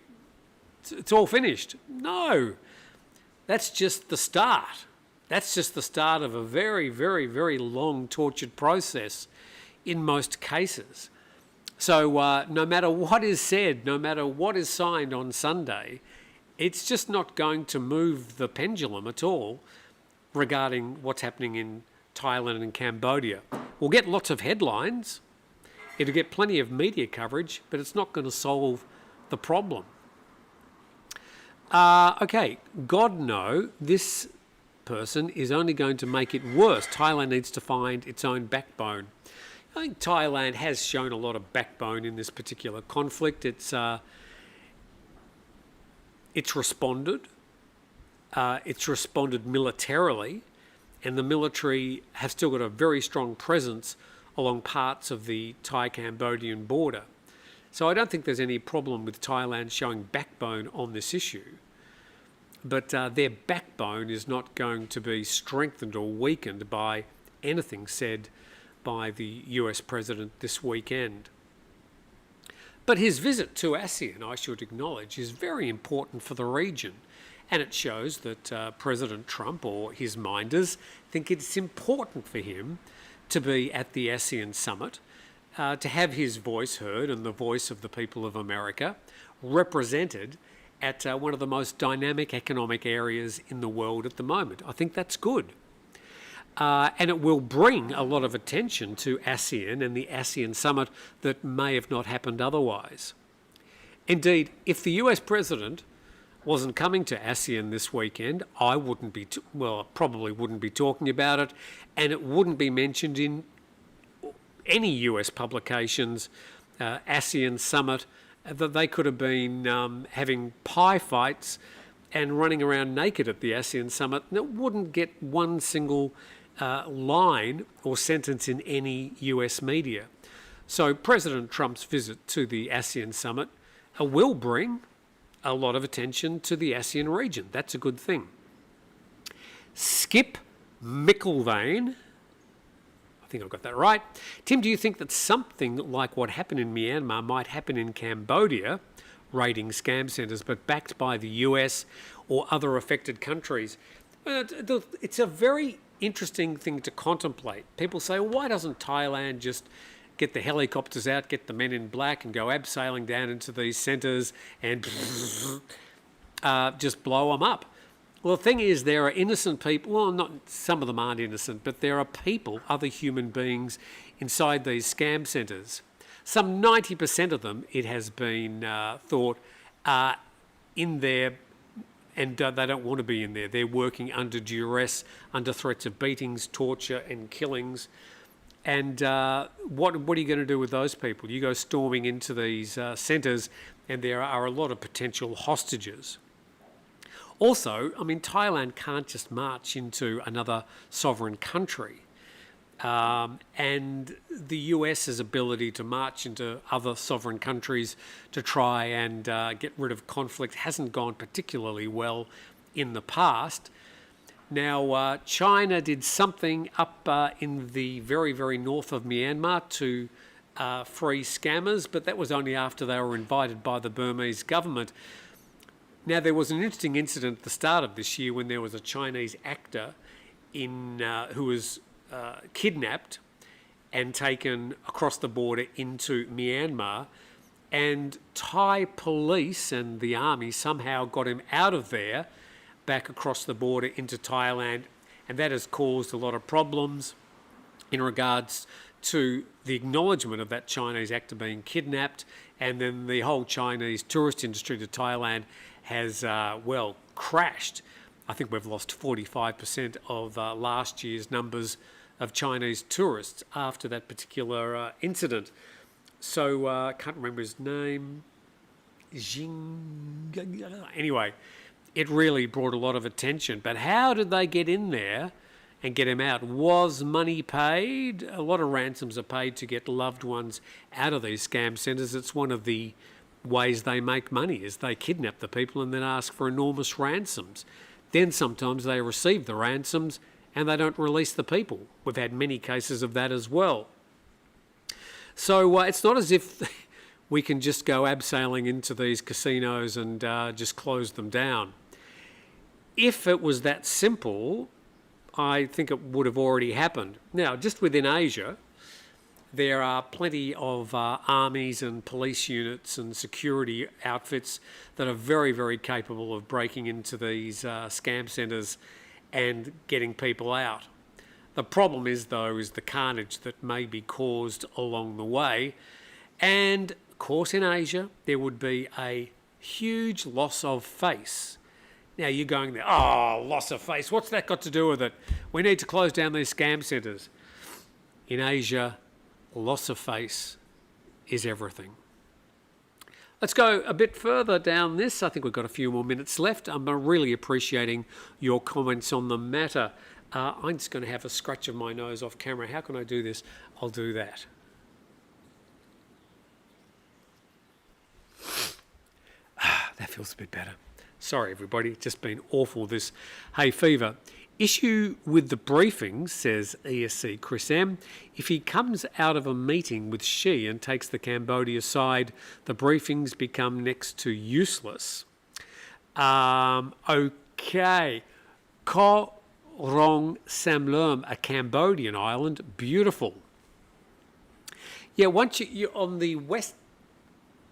it's all finished. No, that's just the start. That's just the start of a very, very, very long tortured process in most cases. So no matter what is said, no matter what is signed on Sunday, it's just not going to move the pendulum at all regarding what's happening in Thailand and Cambodia. We'll get lots of headlines, it'll get plenty of media coverage, but it's not going to solve the problem. Okay, God no, this person is only going to make it worse. Thailand needs to find its own backbone. I think Thailand has shown a lot of backbone in this particular conflict. It's responded. It's responded militarily, and the military have still got a very strong presence along parts of the Thai-Cambodian border. So I don't think there's any problem with Thailand showing backbone on this issue. But their backbone is not going to be strengthened or weakened by anything said by the US President this weekend. But his visit to ASEAN, I should acknowledge, is very important for the region. And it shows that President Trump or his minders think it's important for him to be at the ASEAN Summit, to have his voice heard and the voice of the people of America represented at one of the most dynamic economic areas in the world at the moment. I think that's good. And it will bring a lot of attention to ASEAN and the ASEAN Summit that may have not happened otherwise. Indeed, if the US President wasn't coming to ASEAN this weekend, I wouldn't be, probably wouldn't be talking about it, and it wouldn't be mentioned in any US publications, ASEAN Summit, that they could have been having pie fights and running around naked at the ASEAN Summit, and it wouldn't get one single line or sentence in any US media. So President Trump's visit to the ASEAN Summit will bring a lot of attention to the ASEAN region. That's a good thing. Skip McIlvaine, I think I've got that right. Tim, do you think that something like what happened in Myanmar might happen in Cambodia, raiding scam centres, but backed by the US or other affected countries? It's a very interesting thing to contemplate. People say, well, why doesn't Thailand just get the helicopters out, get the men in black and go abseiling down into these centres and just blow them up? Well, the thing is, there are innocent people. Well, not some of them aren't innocent, but there are people, other human beings, inside these scam centres. Some 90% of them, it has been thought, are in there, and they don't want to be in there. They're working under duress, under threats of beatings, torture, and killings. And what are you going to do with those people? You go storming into these centres, and there are a lot of potential hostages. Also, I mean, Thailand can't just march into another sovereign country. And the US's ability to march into other sovereign countries to try and get rid of conflict hasn't gone particularly well in the past. Now, China did something up in the very, very north of Myanmar to free scammers, but that was only after they were invited by the Burmese government. Now, there was an interesting incident at the start of this year when there was a Chinese actor who was kidnapped and taken across the border into Myanmar, and Thai police and the army somehow got him out of there back across the border into Thailand, and that has caused a lot of problems in regards to the acknowledgement of that Chinese actor being kidnapped, and then the whole Chinese tourist industry to Thailand has, crashed. I think we've lost 45% of last year's numbers of Chinese tourists after that particular incident. So I can't remember his name. Anyway, it really brought a lot of attention. But how did they get in there and get him out? Was money paid? A lot of ransoms are paid to get loved ones out of these scam centres. It's one of the ways they make money, is they kidnap the people and then ask for enormous ransoms. Then sometimes they receive the ransoms and they don't release the people. We've had many cases of that as well. So it's not as if we can just go abseiling into these casinos and just close them down. If it was that simple, I think it would have already happened. Now, just within Asia, there are plenty of armies and police units and security outfits that are very, very capable of breaking into these scam centres and getting people out. The problem is, though, is the carnage that may be caused along the way. And, of course, in Asia, there would be a huge loss of face. Now, you're going there, oh, loss of face, what's that got to do with it? We need to close down these scam centres. In Asia, loss of face is everything. Let's go a bit further down this. I think we've got a few more minutes left. I'm really appreciating your comments on the matter. I'm just going to have a scratch of my nose off camera. How can I do this? I'll do that. That feels a bit better. Sorry, everybody. It's just been awful, this hay fever. Issue with the briefings, says ESC Chris M. If he comes out of a meeting with Xi and takes the Cambodia side, the briefings become next to useless. Okay. Ko Rong Samlurm, a Cambodian island. Beautiful. Yeah, once you're on the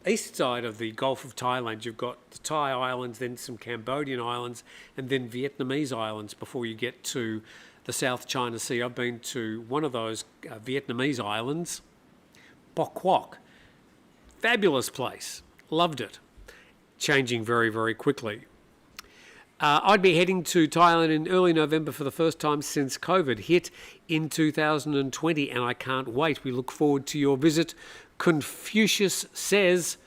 east side of the Gulf of Thailand, you've got the Thai islands, then some Cambodian islands, and then Vietnamese islands before you get to the South China Sea. I've been to one of those Vietnamese islands, Pok Quoc. Fabulous place. Loved it. Changing very, very quickly. I'd be heading to Thailand in early November for the first time since COVID hit in 2020, and I can't wait. We look forward to your visit. Confucius says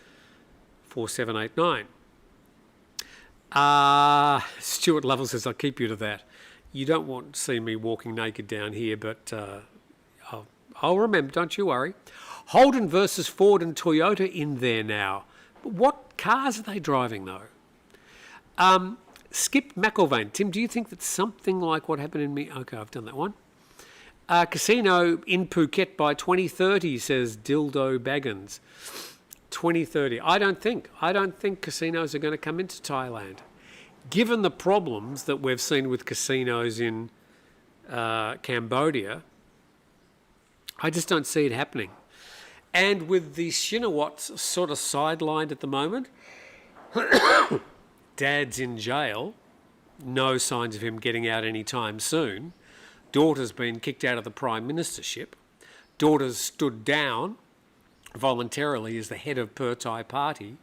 4789. Stuart Lovell says, I'll keep you to that. You don't want to see me walking naked down here, but I'll remember, don't you worry. Holden versus Ford and Toyota in there now. What cars are they driving, though? Skip McIlvain. Tim, do you think that something like what happened in me... Okay, I've done that one. Casino in Phuket by 2030, says Dildo Baggins. 2030. I don't think casinos are going to come into Thailand. Given the problems that we've seen with casinos in Cambodia, I just don't see it happening. And with the Shinawats sort of sidelined at the moment, Dad's in jail, no signs of him getting out anytime soon. Daughter's been kicked out of the Prime Ministership. Daughter's stood down voluntarily as the head of Per Thai Party.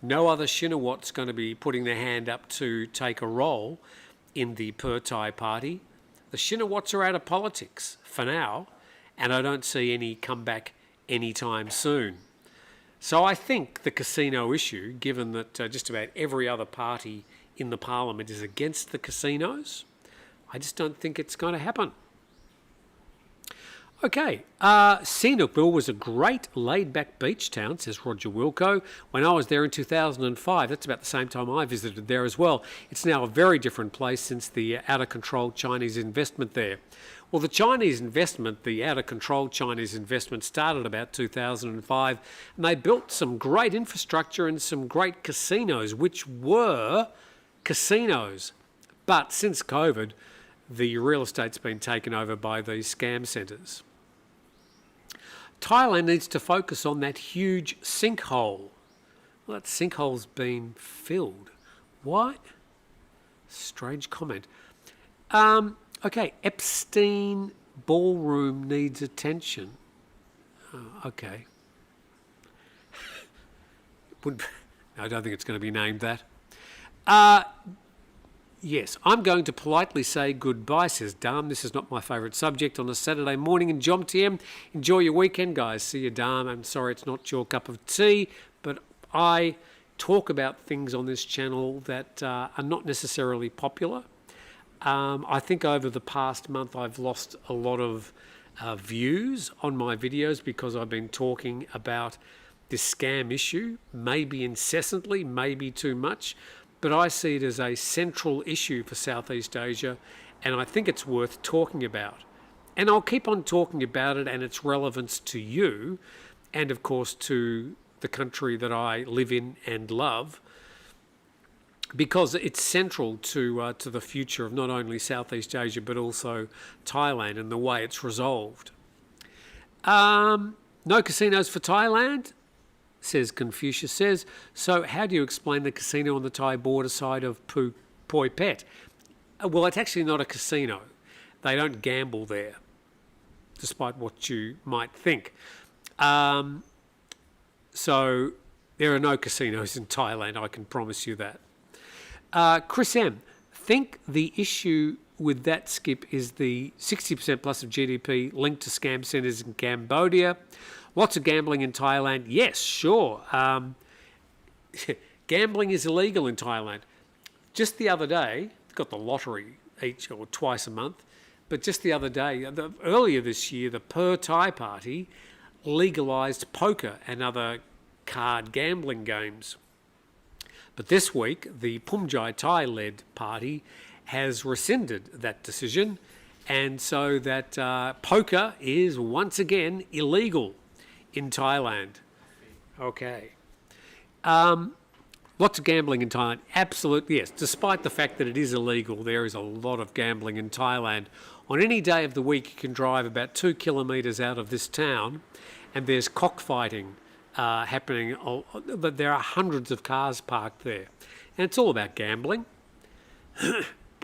No other Shinawat's going to be putting their hand up to take a role in the Per Thai Party. The Shinawats are out of politics for now, and I don't see any comeback anytime soon. So I think the casino issue, given that just about every other party in the parliament is against the casinos, I just don't think it's going to happen. Okay, Sihanoukville was a great laid-back beach town, says Roger Wilco. When I was there in 2005, that's about the same time I visited there as well. It's now a very different place since the out-of-control Chinese investment there. Well, the Chinese investment, the out-of-control Chinese investment, started about 2005, and they built some great infrastructure and some great casinos, which were casinos. But since COVID, the real estate's been taken over by these scam centres. Thailand needs to focus on that huge sinkhole. Well, that sinkhole's been filled. What? Strange comment. Okay, Epstein Ballroom needs attention. Oh, okay. I don't think it's going to be named that. Yes, I'm going to politely say goodbye, says Dam. This is not my favourite subject on a Saturday morning in Jom TM. Enjoy your weekend, guys. See you, Dam. I'm sorry it's not your cup of tea, but I talk about things on this channel that are not necessarily popular. I think over the past month I've lost a lot of views on my videos because I've been talking about this scam issue, maybe incessantly, maybe too much, but I see it as a central issue for Southeast Asia, and I think it's worth talking about. And I'll keep on talking about it and its relevance to you, and of course to the country that I live in and love, because it's central to the future of not only Southeast Asia but also Thailand and the way it's resolved. No casinos for Thailand, says Confucius says. So how do you explain the casino on the Thai border side of Phoi Phet? Well, it's actually not a casino. They don't gamble there, despite what you might think. So there are no casinos in Thailand, I can promise you that. Chris M, think the issue with that, Skip, is the 60% plus of GDP linked to scam centres in Cambodia. Lots of gambling in Thailand. Yes, sure. Gambling is illegal in Thailand. Just the other day, got the lottery each or twice a month, but just the other day, earlier this year, the Per Thai Party legalised poker and other card gambling games. But this week, the Pumjai Thai-led party has rescinded that decision, and so that poker is once again illegal in Thailand. Okay. Lots of gambling in Thailand. Absolutely, yes. Despite the fact that it is illegal, there is a lot of gambling in Thailand. On any day of the week, you can drive about 2 kilometres out of this town, and there's cockfighting happening. But there are hundreds of cars parked there. And it's all about gambling.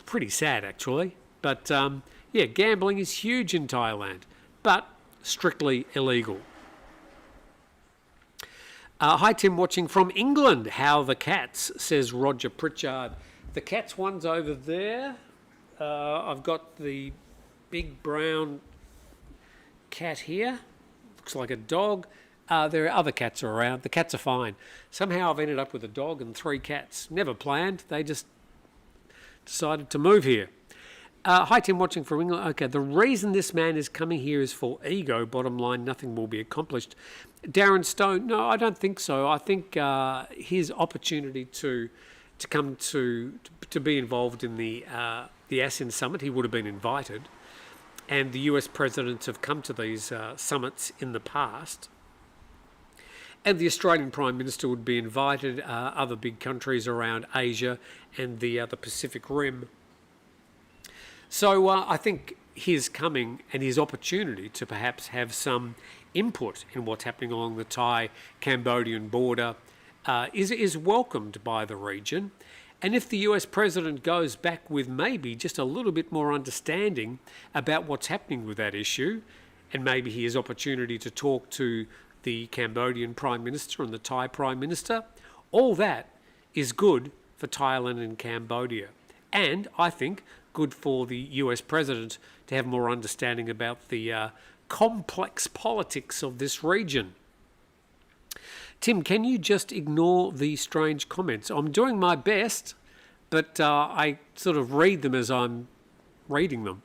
Pretty sad, actually. But, yeah, gambling is huge in Thailand, but strictly illegal. Hi, Tim, watching from England. How the cats, says Roger Pritchard. The cats one's over there. I've got the big brown cat here. Looks like a dog. There are other cats around. The cats are fine. Somehow I've ended up with a dog and 3 cats. Never planned. They just decided to move here. Hi, Tim, watching from England. Okay, the reason this man is coming here is for ego. Bottom line, nothing will be accomplished. Darren Stone, no, I don't think so. I think his opportunity to come to be involved in the ASEAN Summit, he would have been invited. And the US presidents have come to these summits in the past. And the Australian Prime Minister would be invited, other big countries around Asia and the Pacific Rim. So I think his coming and his opportunity to perhaps have some input in what's happening along the Thai-Cambodian border is welcomed by the region. And if the US president goes back with maybe just a little bit more understanding about what's happening with that issue, and maybe his opportunity to talk to the Cambodian Prime Minister and the Thai Prime Minister, all that is good for Thailand and Cambodia. And I think good for the US president to have more understanding about the complex politics of this region. Tim, can you just ignore the strange comments? I'm doing my best, but I sort of read them as I'm reading them.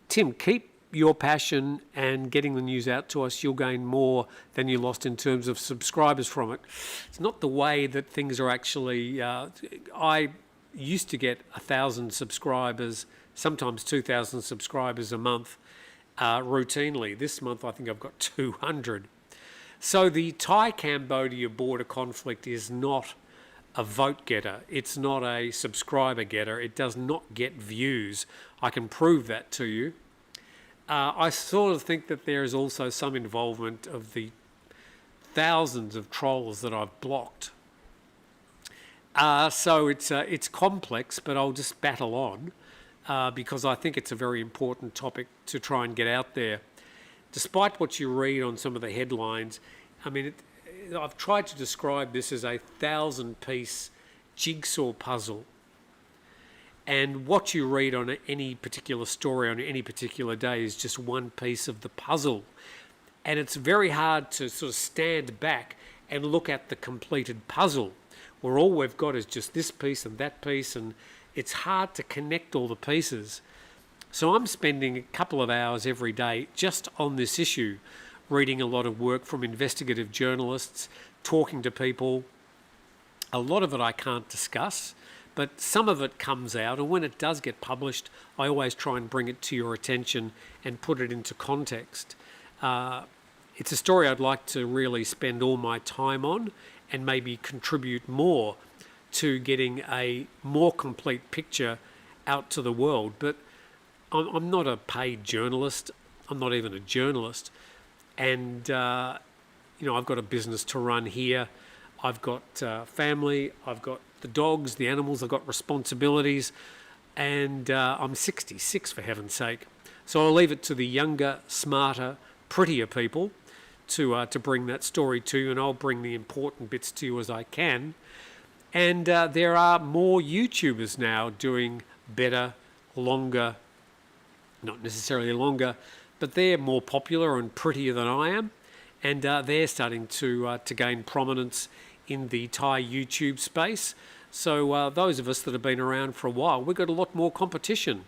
Tim, keep your passion and getting the news out to us. You'll gain more than you lost in terms of subscribers from it. It's not the way that things are actually... I used to get 1,000 subscribers, sometimes 2,000 subscribers a month routinely. This month I think I've got 200. So the Thai-Cambodia border conflict is not a vote getter. It's not a subscriber getter. It does not get views. I can prove that to you. I sort of think that there is also some involvement of the thousands of trolls that I've blocked. So it's complex, but I'll just battle on because I think it's a very important topic to try and get out there. Despite what you read on some of the headlines, I mean, I've tried to describe this as a 1,000-piece jigsaw puzzle. And what you read on any particular story on any particular day is just one piece of the puzzle. And it's very hard to sort of stand back and look at the completed puzzle, where all we've got is just this piece and that piece, and it's hard to connect all the pieces. So I'm spending a couple of hours every day just on this issue, reading a lot of work from investigative journalists, talking to people. A lot of it I can't discuss, but some of it comes out, and when it does get published, I always try and bring it to your attention and put it into context. It's a story I'd like to really spend all my time on and maybe contribute more to getting a more complete picture out to the world. But I'm not a paid journalist. I'm not even a journalist. And, I've got a business to run here. I've got family. I've got the dogs, the animals. I've got responsibilities. And I'm 66, for heaven's sake. So I'll leave it to the younger, smarter, prettier people to bring that story to you, and I'll bring the important bits to you as I can. And there are more YouTubers now doing better, longer, not necessarily longer, but they're more popular and prettier than I am, and they're starting to gain prominence in the Thai YouTube space. So those of us that have been around for a while, we've got a lot more competition.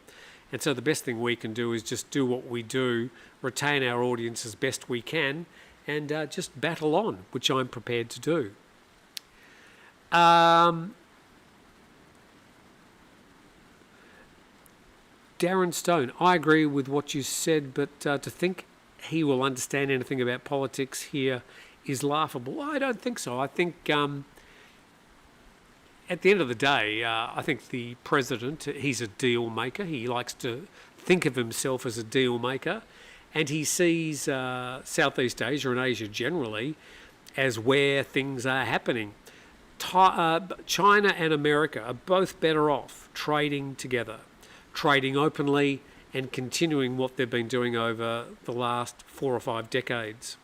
And so the best thing we can do is just do what we do, retain our audience as best we can, and just battle on, which I'm prepared to do. Darren Stone, I agree with what you said, but to think he will understand anything about politics here is laughable. I don't think so. I think at the end of the day, I think the president, he's a deal maker. He likes to think of himself as a deal maker, and he sees Southeast Asia and Asia generally as where things are happening. China and America are both better off trading together, trading openly and continuing what they've been doing over the last 4 or 5 decades.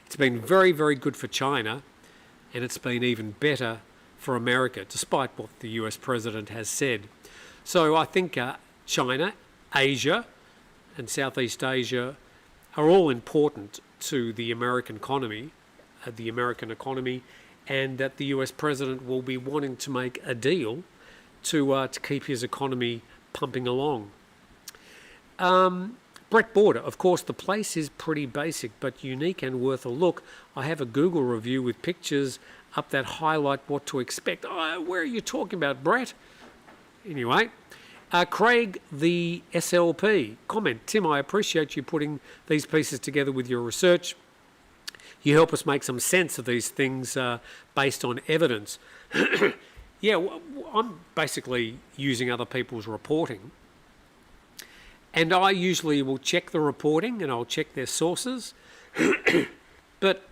It's been very, very good for China, and it's been even better for America, despite what the US president has said. So I think China, Asia, and Southeast Asia are all important to the American economy, and that the US president will be wanting to make a deal to keep his economy pumping along. Brett Border, of course, the place is pretty basic but unique and worth a look. I have a Google review with pictures up that highlight what to expect. Where are you talking about, Brett? Anyway, Craig, the SLP, comment, Tim, I appreciate you putting these pieces together with your research. You help us make some sense of these things based on evidence. Yeah, I'm basically using other people's reporting. And I usually will check the reporting and I'll check their sources. But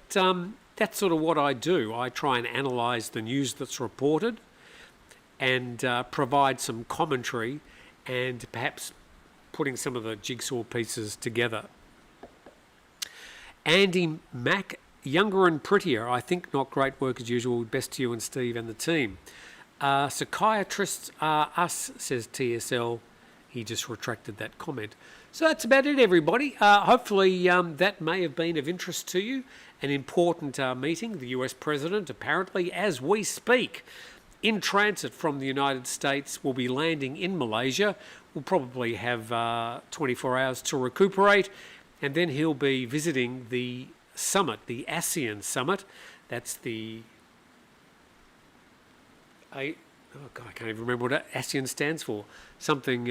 that's sort of what I do. I try and analyse the news that's reported and provide some commentary and perhaps putting some of the jigsaw pieces together. Andy Mack, younger and prettier. I think not great work as usual. Best to you and Steve and the team. Psychiatrists are us, says TSL. He just retracted that comment. So that's about it, everybody. Hopefully that may have been of interest to you. An important meeting. The US President, apparently, as we speak, in transit from the United States, will be landing in Malaysia. We'll probably have 24 hours to recuperate. And then he'll be visiting the summit, the ASEAN Summit. That's the... I can't even remember what ASEAN stands for. Something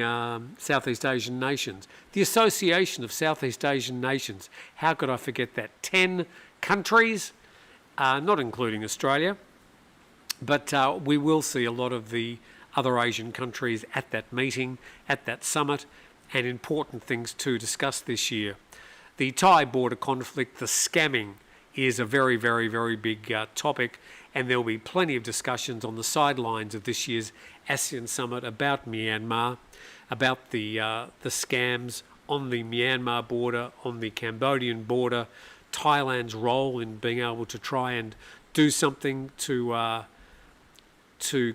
Southeast Asian nations. The Association of Southeast Asian Nations. How could I forget that? 10 countries, not including Australia. But we will see a lot of the other Asian countries at that meeting, at that summit, and important things to discuss this year. The Thai border conflict, the scamming, is a very, very, very big topic, and there will be plenty of discussions on the sidelines of this year's ASEAN Summit about Myanmar, about the scams on the Myanmar border, on the Cambodian border, Thailand's role in being able to try and do something to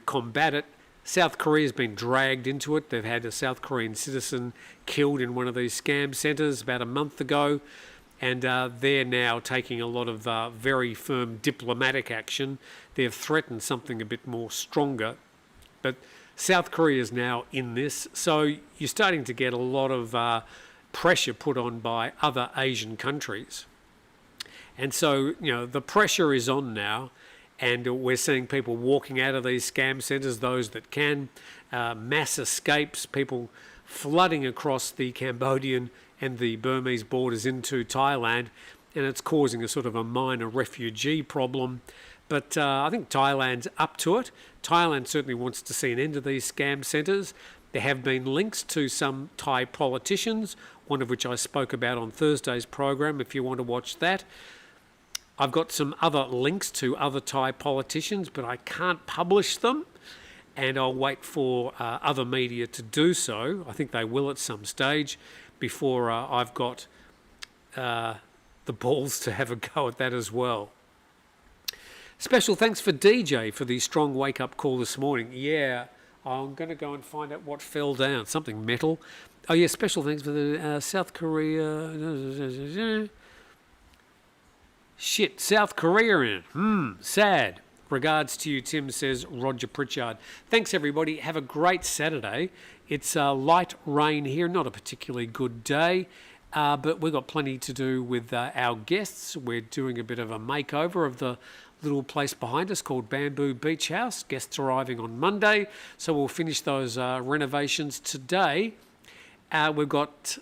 combat it. South Korea's been dragged into it. They've had a South Korean citizen killed in one of these scam centres about a month ago, and they're now taking a lot of very firm diplomatic action. They've threatened something a bit more stronger, but South Korea is now in this, so you're starting to get a lot of pressure put on by other Asian countries. And so, the pressure is on now, and we're seeing people walking out of these scam centres, those that can, mass escapes, people flooding across the Cambodian and the Burmese borders into Thailand, and it's causing a sort of a minor refugee problem. But I think Thailand's up to it. Thailand certainly wants to see an end to these scam centres. There have been links to some Thai politicians, one of which I spoke about on Thursday's program, if you want to watch that. I've got some other links to other Thai politicians, but I can't publish them, and I'll wait for other media to do so. I think they will at some stage before I've got the balls to have a go at that as well. Special thanks for DJ for the strong wake-up call this morning. Yeah, I'm going to go and find out what fell down. Something metal. Oh, yeah, special thanks for the South Korea... Shit, South Korea in it. Sad. Regards to you, Tim, says Roger Pritchard. Thanks, everybody. Have a great Saturday. It's light rain here, not a particularly good day, but we've got plenty to do with our guests. We're doing a bit of a makeover of the little place behind us called Bamboo Beach House. Guests arriving on Monday, so we'll finish those renovations today. We've got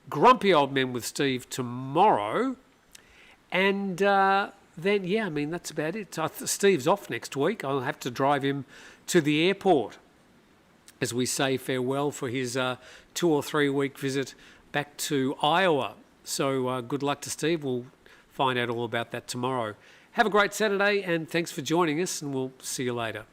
Grumpy Old Men with Steve tomorrow, and then, yeah, I mean, that's about it. Steve's off next week. I'll have to drive him to the airport as we say farewell for his 2 or 3 week visit back to Iowa. So good luck to Steve. We'll find out all about that tomorrow. Have a great Saturday, and thanks for joining us, and we'll see you later.